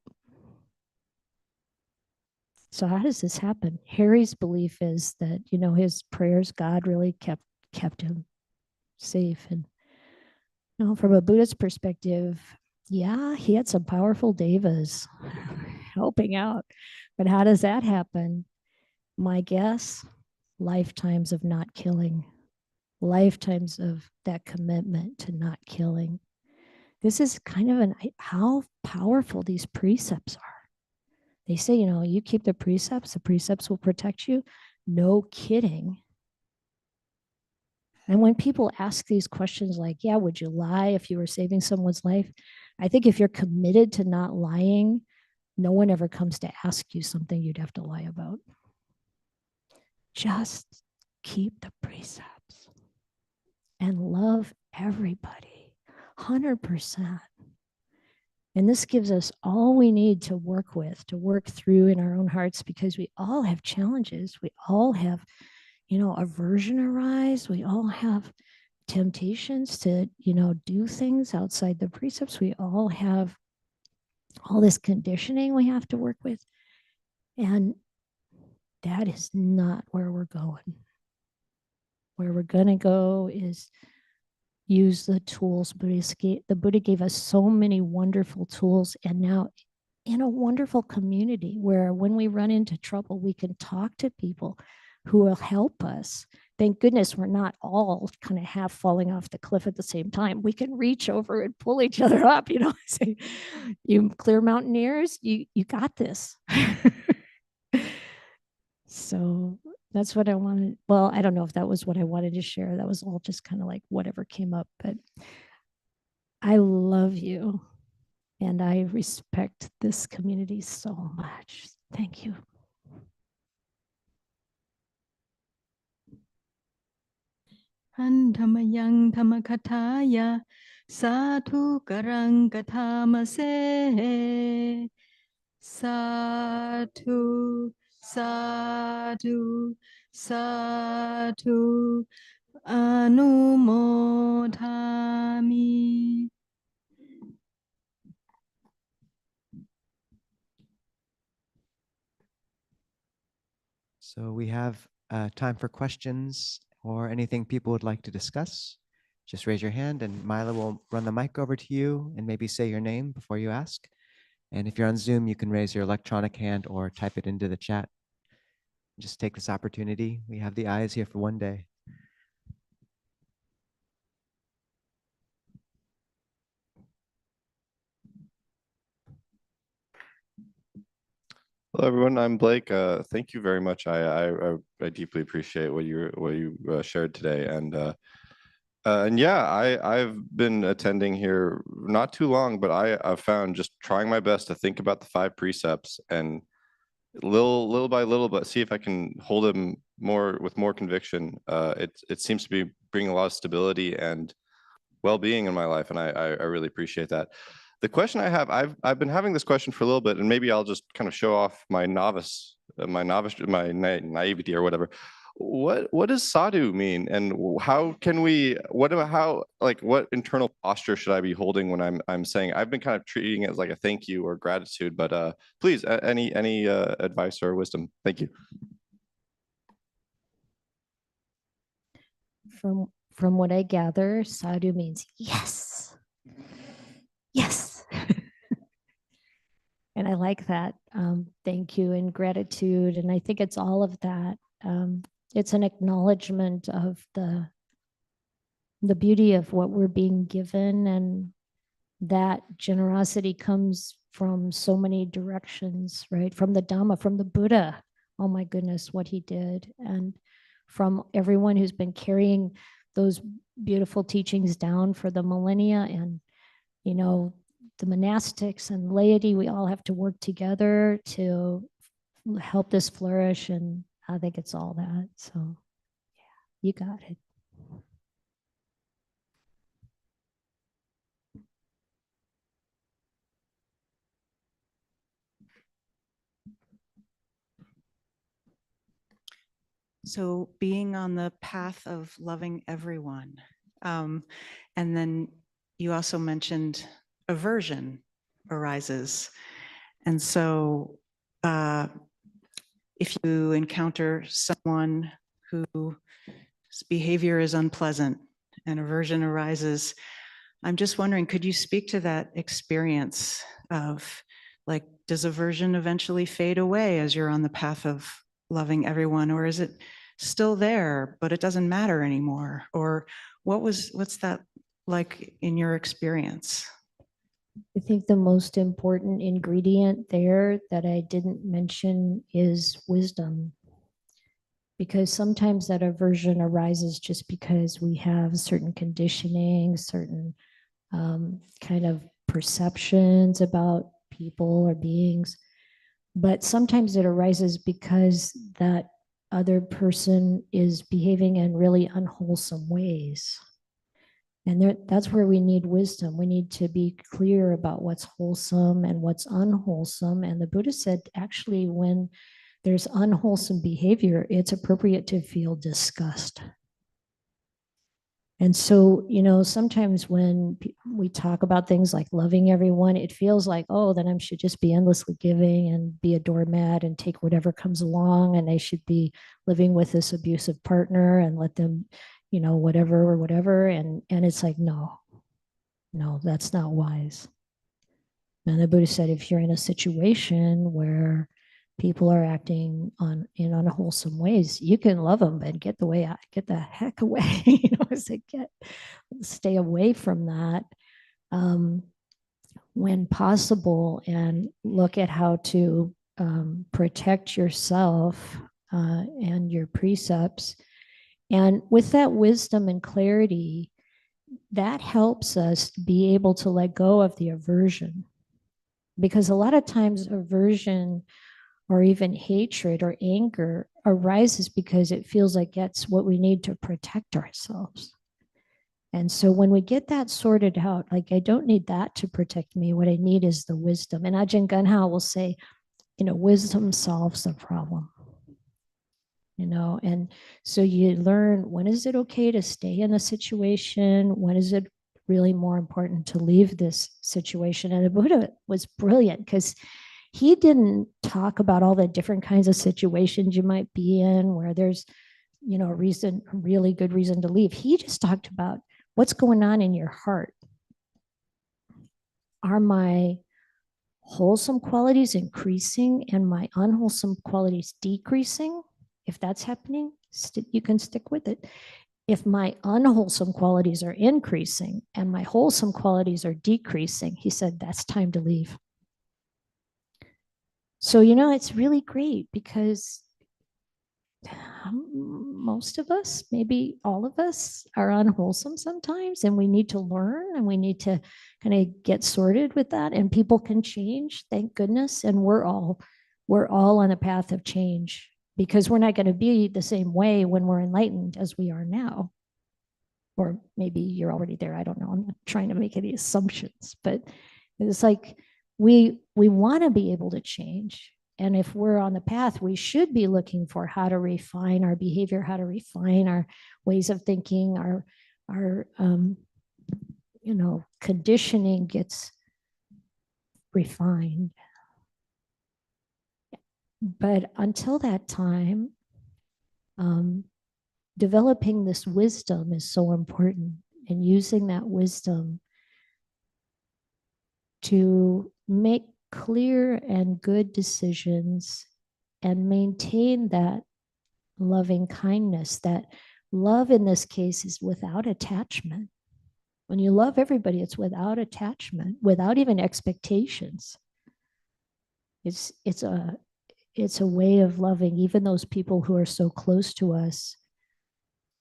So how does this happen? Harry's belief is that, you know, his prayers, God really kept him safe. And, you know, from a Buddhist perspective, yeah, he had some powerful devas helping out. But how does that happen? My guess, lifetimes of not killing, lifetimes of that commitment to not killing. This is kind of how powerful these precepts are. They say, you know, you keep the precepts will protect you. No kidding. And when people ask these questions like, yeah, would you lie if you were saving someone's life? I think if you're committed to not lying, no one ever comes to ask you something you'd have to lie about. Just keep the precepts and love everybody, 100%. And this gives us all we need to work with, to work through in our own hearts, because we all have challenges. We all have, you know, aversion arise. We all have temptations to, you know, do things outside the precepts. We all have all this conditioning we have to work with. And that is not where we're going. Where we're going to go is use the tools the Buddha gave us so many wonderful tools, and now in a wonderful community where when we run into trouble, we can talk to people who will help us. Thank goodness we're not all kind of half falling off the cliff at the same time. We can reach over and pull each other up, you know, say, you clear mountaineers, you got this. So that's what I wanted. Well, I don't know if that was what I wanted to share. That was all just kind of like whatever came up, but I love you and I respect this community so much. Thank you. Antamayang Tamakataya Satu Karang Katamase Satu Satu Satu Anumodhami. So we have time for questions or anything people would like to discuss. Just raise your hand and Mila will run the mic over to you and maybe say your name before you ask. And if you're on Zoom, you can raise your electronic hand or type it into the chat. Just take this opportunity. We have the eyes here for one day. Hello, everyone. I'm Blake. Thank you very much. I deeply appreciate what you shared today, and yeah, I've been attending here not too long, but I've found just trying my best to think about the 5 precepts and little by little, but see if I can hold him with more conviction. It seems to be bringing a lot of stability and well-being in my life, and I really appreciate that. The question I have, I've been having this question for a little bit, and maybe I'll just kind of show off my naivety or whatever. What does sadhu mean, and how can we? What internal posture should I be holding when I'm saying? I've been kind of treating it as like a thank you or gratitude, but please, any advice or wisdom? Thank you. From what I gather, sadhu means yes, yes. And I like that. Thank you and gratitude. And I think it's all of that. It's an acknowledgement of the beauty of what we're being given, and that generosity comes from so many directions, right? From the Dhamma, from the Buddha. Oh my goodness, what he did. And from everyone who's been carrying those beautiful teachings down for the millennia. And, you know, the monastics and laity, we all have to work together to help this flourish. And I think it's all that. So, yeah, you got it. So being on the path of loving everyone. And then you also mentioned aversion arises. And so if you encounter someone whose behavior is unpleasant and aversion arises, I'm just wondering, could you speak to that experience of, like, does aversion eventually fade away as you're on the path of loving everyone, or is it still there, but it doesn't matter anymore? Or what's that like in your experience? I think the most important ingredient there that I didn't mention is wisdom. Because sometimes that aversion arises just because we have certain conditioning, certain kind of perceptions about people or beings. But sometimes it arises because that other person is behaving in really unwholesome ways. And that's where we need wisdom. We need to be clear about what's wholesome and what's unwholesome. And the Buddha said, actually, when there's unwholesome behavior, it's appropriate to feel disgust. And so, you know, sometimes when we talk about things like loving everyone, it feels like, oh, then I should just be endlessly giving and be a doormat and take whatever comes along. And I should be living with this abusive partner and let them, you know, whatever. And it's like, no, that's not wise. And the Buddha said, if you're in a situation where people are acting in unwholesome ways, you can love them, but get the heck away. You know, I say, stay away from that when possible, and look at how to protect yourself and your precepts. And with that wisdom and clarity, that helps us be able to let go of the aversion. Because a lot of times aversion or even hatred or anger arises because it feels like that's what we need to protect ourselves. And so when we get that sorted out, like, I don't need that to protect me. What I need is the wisdom. And Ajahn Gunhao will say, you know, wisdom solves the problem. You know, and so you learn, when is it okay to stay in a situation? When is it really more important to leave this situation? And the Buddha was brilliant because he didn't talk about all the different kinds of situations you might be in where there's, you know, a really good reason to leave. He just talked about what's going on in your heart. Are my wholesome qualities increasing and my unwholesome qualities decreasing? If that's happening, you can stick with it. If my unwholesome qualities are increasing and my wholesome qualities are decreasing, he said, that's time to leave. So, you know, it's really great because most of us, maybe all of us, are unwholesome sometimes, and we need to learn and we need to kind of get sorted with that. And people can change, thank goodness. And we're all we're all on the path of change, because we're not going to be the same way when we're enlightened as we are now. Or maybe you're already there. I don't know. I'm not trying to make any assumptions, but it's like we want to be able to change. And if we're on the path, we should be looking for how to refine our behavior, how to refine our ways of thinking, our conditioning gets refined. But until that time, developing this wisdom is so important, and using that wisdom to make clear and good decisions and maintain that loving kindness. That love in this case is without attachment. When you love everybody, it's without attachment, without even expectations. It's a way of loving even those people who are so close to us,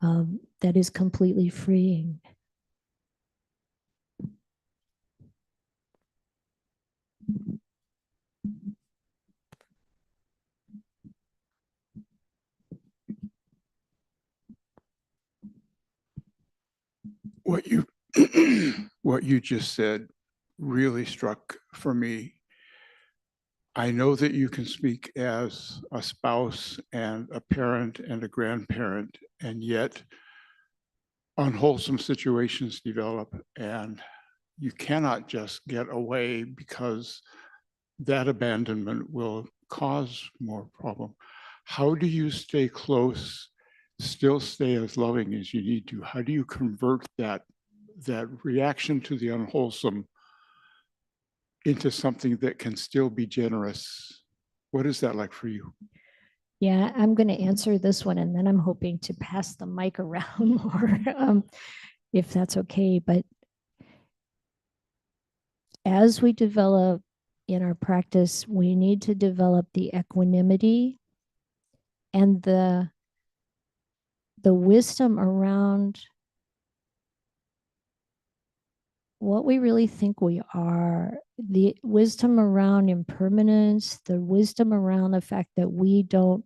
that is completely freeing. What you what you just said really struck for me. I know that you can speak as a spouse and a parent and a grandparent, and yet unwholesome situations develop, and you cannot just get away because that abandonment will cause more problem. How do you stay close, still stay as loving as you need to? How do you convert that reaction to the unwholesome into something that can still be generous? What is that like for you? Yeah, I'm going to answer this one, and then I'm hoping to pass the mic around more, if that's okay. But as we develop in our practice, we need to develop the equanimity and the wisdom around what we really think we are, the wisdom around impermanence, the wisdom around the fact that we don't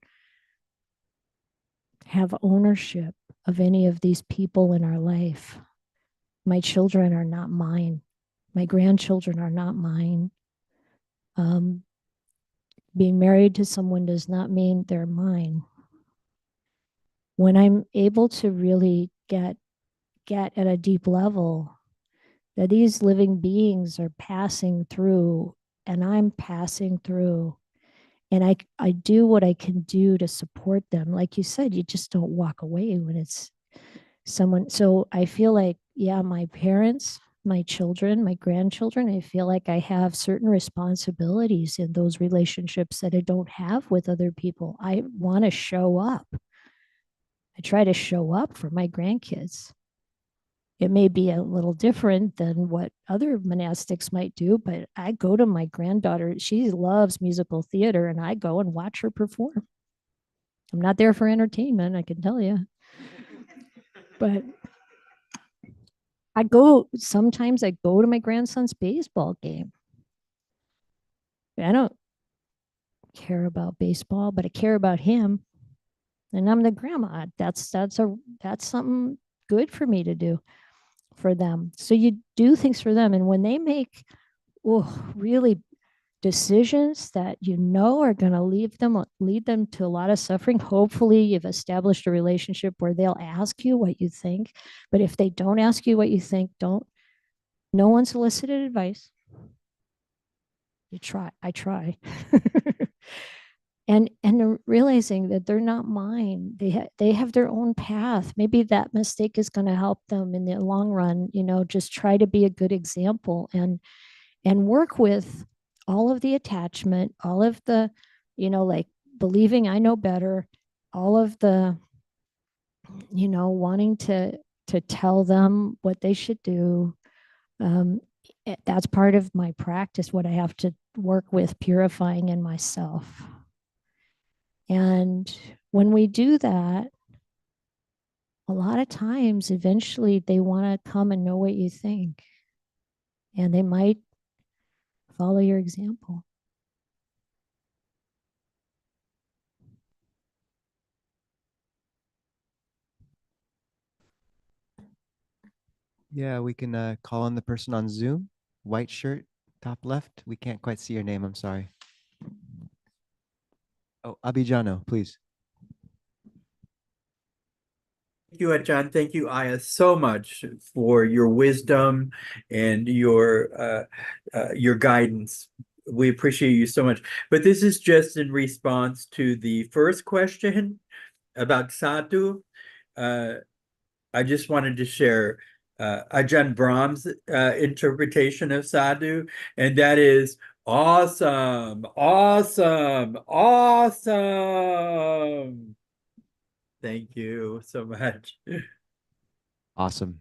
have ownership of any of these people in our life. My children are not mine. My grandchildren are not mine. Being married to someone does not mean they're mine. When I'm able to really get at a deep level that these living beings are passing through, and I'm passing through, and I do what I can do to support them. Like you said, you just don't walk away when it's someone. So I feel like, yeah, my parents, my children, my grandchildren, I feel like I have certain responsibilities in those relationships that I don't have with other people. I want to show up. I try to show up for my grandkids. It may be a little different than what other monastics might do, but I go to my granddaughter. She loves musical theater, and I go and watch her perform. I'm not there for entertainment, I can tell you. But sometimes I go to my grandson's baseball game. I don't care about baseball, but I care about him. And I'm the grandma. That's something good for me to do for them. So you do things for them. And when they make really decisions that you know are going to lead them to a lot of suffering, hopefully you've established a relationship where they'll ask you what you think. But if they don't ask you what you think, no unsolicited advice. I try. and realizing that they're not mine. They have their own path. Maybe that mistake is going to help them in the long run. Just try to be a good example and work with all of the attachment, all of the, like believing I know better, all of the, wanting to tell them what they should do. That's part of my practice, what I have to work with purifying in myself. And when we do that, a lot of times, eventually they want to come and know what you think. And they might follow your example. Yeah, we can call on the person on Zoom. White shirt, top left. We can't quite see your name. I'm sorry. Oh, Abijano, please. Thank you, Ajahn. Thank you, Ayyā, so much for your wisdom and your guidance. We appreciate you so much. But this is just in response to the first question about sadhu. I just wanted to share Ajahn Brahm's interpretation of sadhu, and that is awesome, awesome, awesome. Thank you so much. Awesome.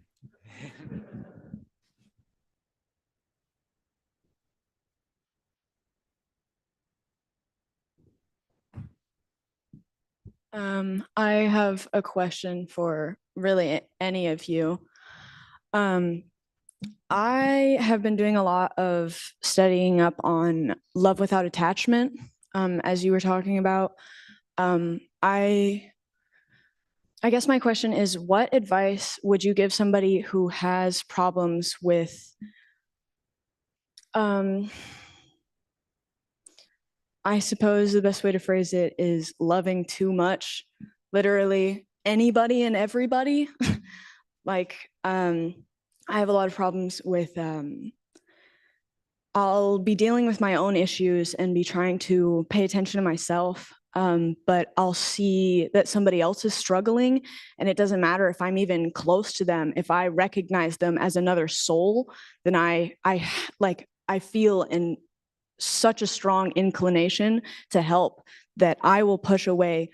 I have a question for really any of you. I have been doing a lot of studying up on love without attachment, as you were talking about. I guess my question is, what advice would you give somebody who has problems with I suppose the best way to phrase it is loving too much, literally anybody and everybody. Like, I have a lot of problems with, I'll be dealing with my own issues and be trying to pay attention to myself, but I'll see that somebody else is struggling, and it doesn't matter if I'm even close to them. If I recognize them as another soul, then I feel in such a strong inclination to help that I will push away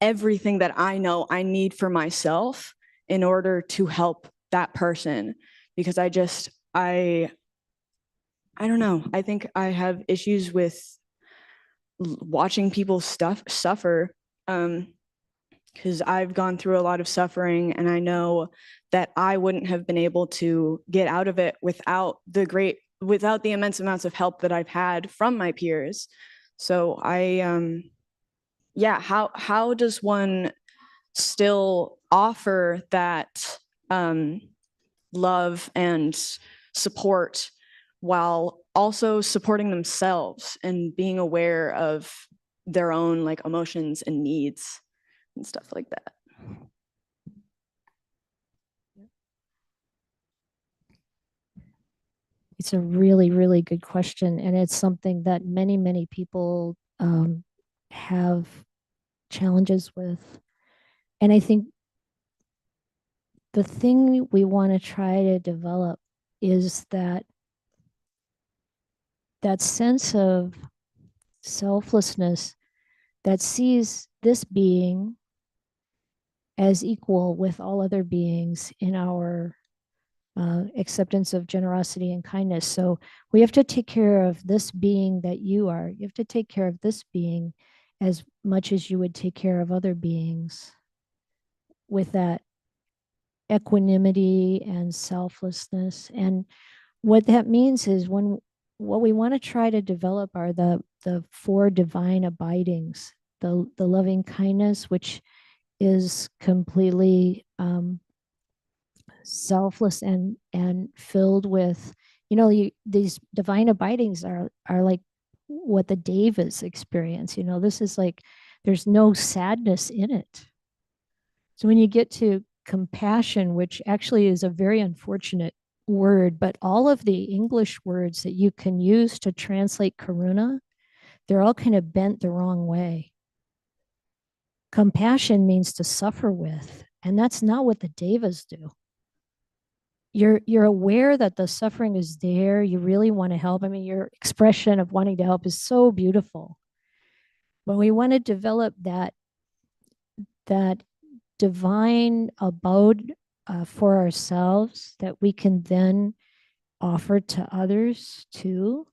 everything that I know I need for myself in order to help that person, because I don't know. I think I have issues with watching people suffer, because I've gone through a lot of suffering, and I know that I wouldn't have been able to get out of it without the immense amounts of help that I've had from my peers. So how does one still offer that love and support while also supporting themselves and being aware of their own like emotions and needs and stuff like that? It's a really, really good question. And it's something that many, many people have challenges with. And I think the thing we want to try to develop is that sense of selflessness that sees this being as equal with all other beings in our acceptance of generosity and kindness. So we have to take care of this being that you are. You have to take care of this being as much as you would take care of other beings, with that equanimity and selflessness. And what that means is, what we want to try to develop are the four divine abidings, the loving kindness, which is completely selfless and filled with, these divine abidings are like what the devas experience. This is like, there's no sadness in it. So when you get to compassion, which actually is a very unfortunate word, but all of the English words that you can use to translate karuna, they're all kind of bent the wrong way. Compassion means to suffer with, and that's not what the devas do. You're aware that the suffering is there. You really want to help. I mean, your expression of wanting to help is so beautiful. But we want to develop that divine abode for ourselves that we can then offer to others too.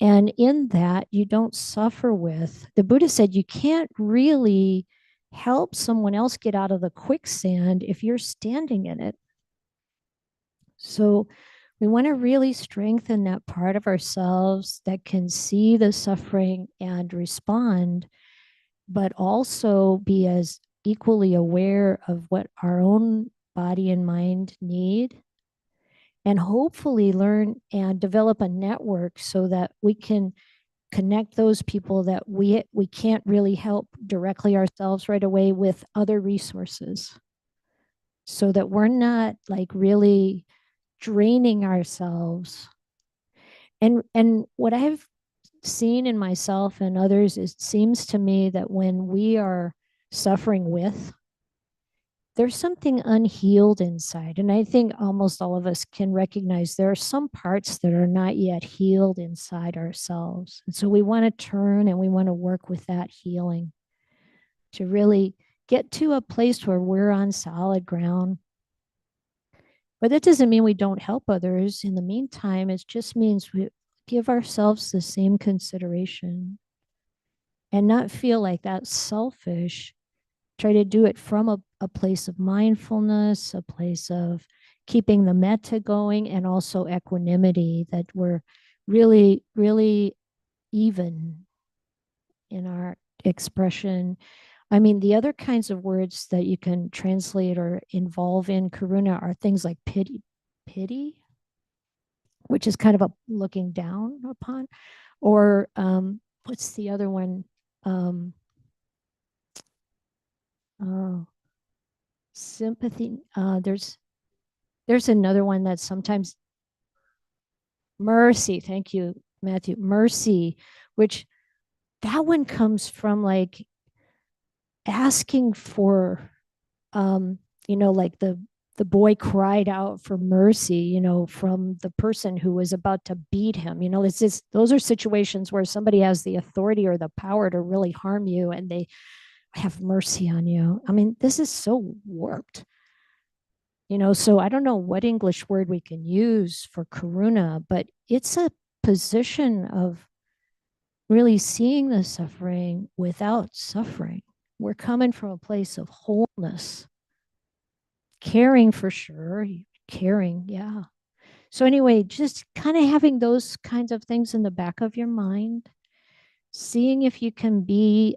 And in that, you don't suffer with. The Buddha said you can't really help someone else get out of the quicksand if you're standing in it. So we want to really strengthen that part of ourselves that can see the suffering and respond, but also be as equally aware of what our own body and mind need, and hopefully learn and develop a network so that we can connect those people that we can't really help directly ourselves right away with other resources, so that we're not like really draining ourselves. And what I've seen in myself and others, it seems to me that when we are suffering with, there's something unhealed inside. And I think almost all of us can recognize there are some parts that are not yet healed inside ourselves. And so we want to turn and we want to work with that healing to really get to a place where we're on solid ground. But that doesn't mean we don't help others in the meantime. It just means we give ourselves the same consideration and not feel like that's selfish. Try to do it from a place of mindfulness, a place of keeping the metta going, and also equanimity, that we're really, really even in our expression. I mean, the other kinds of words that you can translate or involve in karuna are things like pity, which is kind of a looking down upon, or what's the other one? Oh, sympathy. There's another one that sometimes mercy. Thank you, Matthew. Mercy, which that one comes from like asking for, like the boy cried out for mercy, from the person who was about to beat him. It's just, those are situations where somebody has the authority or the power to really harm you, and they have mercy on you. I mean, this is so warped. So I don't know what English word we can use for karuna, but it's a position of really seeing the suffering without suffering. We're coming from a place of wholeness, caring for sure, caring, yeah. So anyway, just kind of having those kinds of things in the back of your mind, seeing if you can be,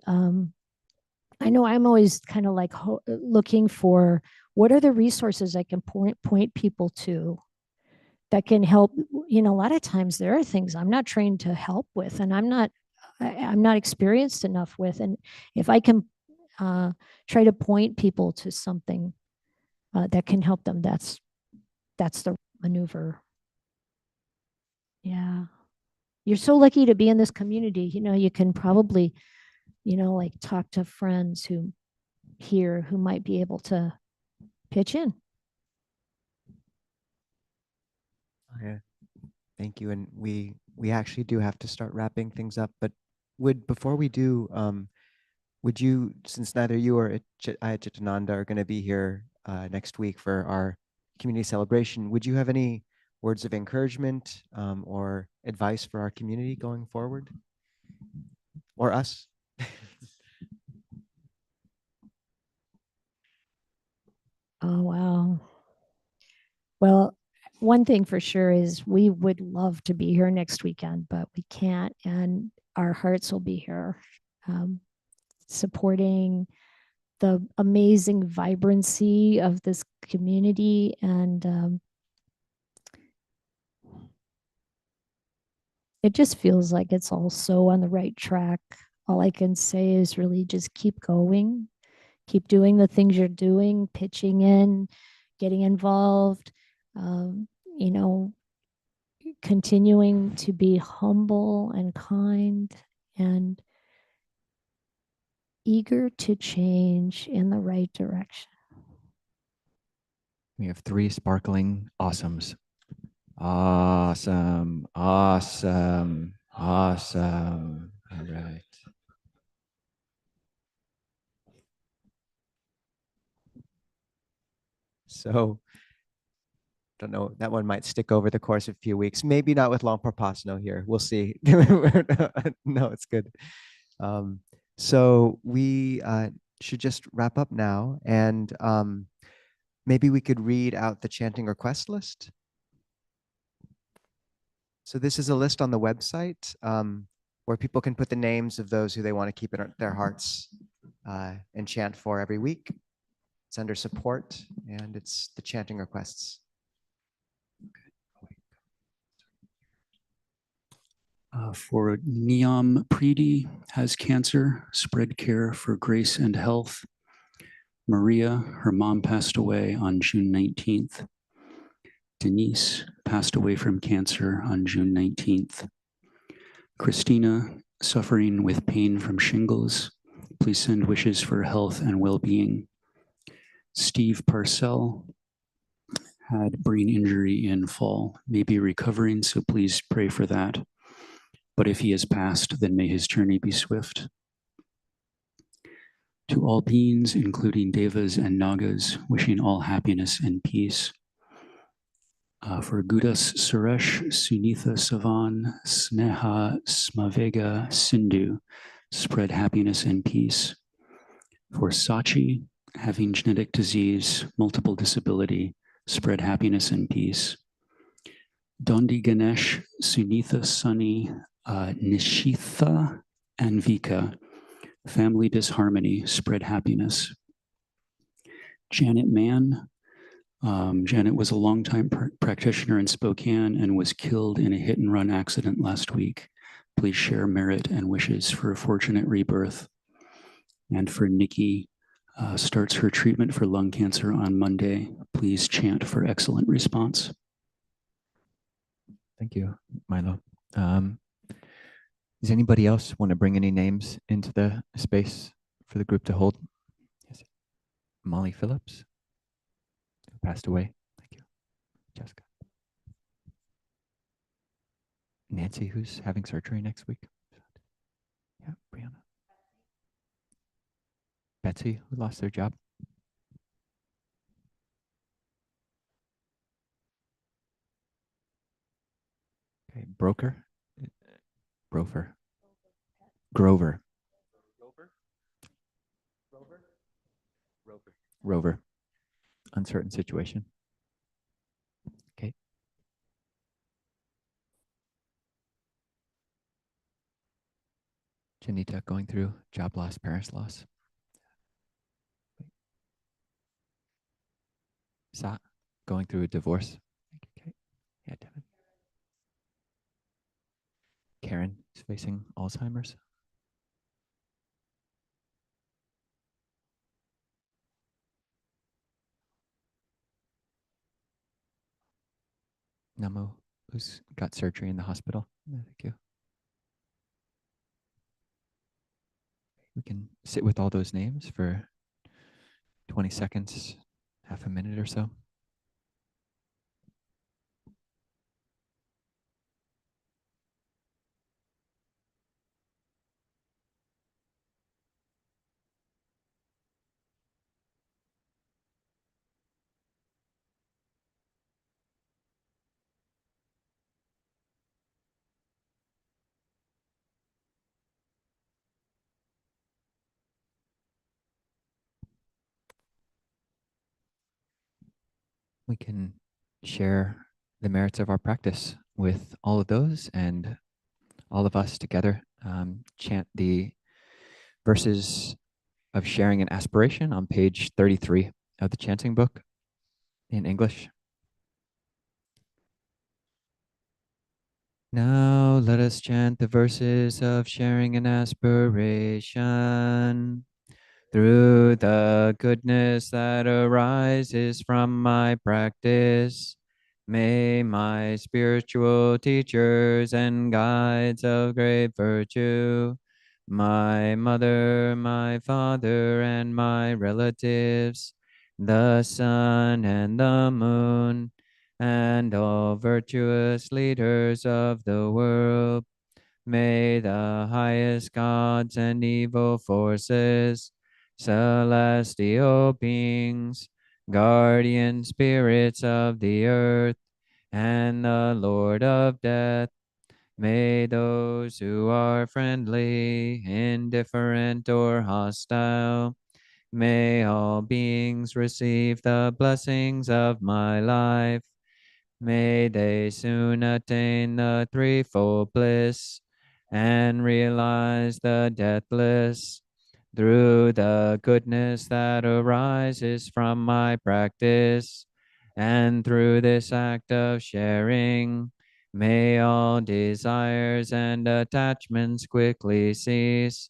I know I'm always kind of like looking for what are the resources I can point people to that can help. A lot of times there are things I'm not trained to help with, and I'm not experienced enough with. And if I can try to point people to something that can help them, that's the maneuver. Yeah. You're so lucky to be in this community. You can probably, like talk to friends who might be able to pitch in. Yeah, thank you. And we actually do have to start wrapping things up. But before we do, would you, since neither you or Ayyā Chitananda are going to be here next week for our community celebration, would you have any words of encouragement or advice for our community going forward, or us? Oh, wow. Well, one thing for sure is we would love to be here next weekend, but we can't. And our hearts will be here, supporting the amazing vibrancy of this community. And it just feels like it's all so on the right track. All I can say is really just keep going, keep doing the things you're doing, pitching in, getting involved, um, you know, continuing to be humble and kind and eager to change in the right direction. We have 3 sparkling awesomes. Awesome, awesome, awesome. All right. So, don't know, that one might stick over the course of a few weeks. Maybe not with Long Parpasano here. We'll see. No, it's good. So we should just wrap up now, and maybe we could read out the chanting request list. So this is a list on the website where people can put the names of those who they want to keep in their hearts and chant for every week. It's under support, and it's the chanting requests. For Niyam Preeti, has cancer, spread care for grace and health. Maria, her mom passed away on June 19th. Denise passed away from cancer on June 19th. Christina, suffering with pain from shingles. Please send wishes for health and well-being. Steve Parcell had brain injury in fall, may be recovering, so please pray for that. But if he has passed, then may his journey be swift. To all beings, including devas and nagas, wishing all happiness and peace. For Gudas Suresh, Sunitha Savan, Sneha Smavega Sindhu, spread happiness and peace. For Sachi, having genetic disease, multiple disability, spread happiness and peace. Dondi Ganesh, Sunitha Sunny, Nishitha and Vika, family disharmony, spread happiness. Janet Mann, Janet was a longtime practitioner in Spokane and was killed in a hit and run accident last week. Please share merit and wishes for a fortunate rebirth. And for Nikki, starts her treatment for lung cancer on Monday. Please chant for excellent response. Thank you, Milo. Does anybody else want to bring any names into the space for the group to hold? Yes. Molly Phillips, who passed away. Thank you. Jessica. Nancy, who's having surgery next week. Yeah, Brianna. Betsy, who lost their job. Okay, Broker. Grover. Grover. Rover. Uncertain situation. Okay. Janita going through job loss, parents loss. Sa going through a divorce. Okay. Yeah, Devin. Karen is facing Alzheimer's. Namu, who's got surgery in the hospital. Thank you. We can sit with all those names for 20 seconds, half a minute or so. We can share the merits of our practice with all of those, and all of us together chant the verses of sharing an aspiration on page 33 of the chanting book in English. Now let us chant the verses of sharing an aspiration. Through the goodness that arises from my practice, may my spiritual teachers and guides of great virtue, my mother, my father, and my relatives, the sun and the moon, and all virtuous leaders of the world, may the highest gods and evil forces, celestial beings, guardian spirits of the earth, and the Lord of death, may those who are friendly, indifferent, or hostile, may all beings receive the blessings of my life. May they soon attain the threefold bliss and realize the deathless. Through the goodness that arises from my practice, and through this act of sharing, May all desires and attachments quickly cease,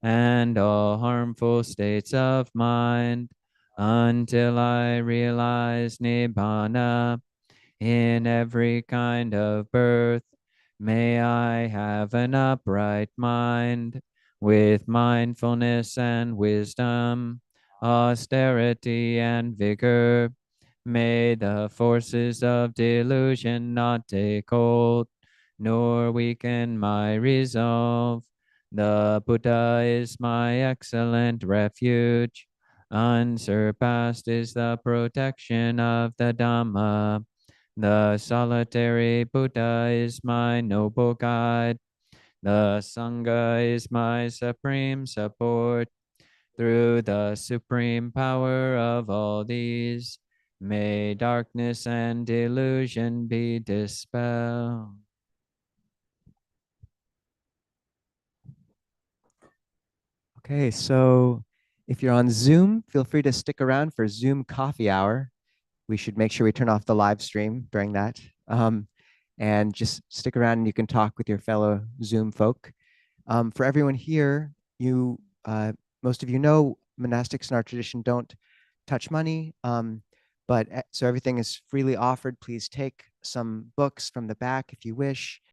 and all harmful states of mind, until I realize Nibbana in every kind of birth. May I have an upright mind, with mindfulness and wisdom, austerity and vigor. May the forces of delusion not take hold, nor weaken my resolve. The Buddha is my excellent refuge. Unsurpassed is the protection of the Dhamma. The solitary Buddha is my noble guide. The Sangha is my supreme support. Through the supreme power of all these, may darkness and delusion be dispelled. Okay, so if you're on Zoom, feel free to stick around for Zoom coffee hour. We should make sure we turn off the live stream during that. And just stick around and you can talk with your fellow Zoom folk. For everyone here, most of you know monastics in our tradition don't touch money, so everything is freely offered. Please take some books from the back if you wish.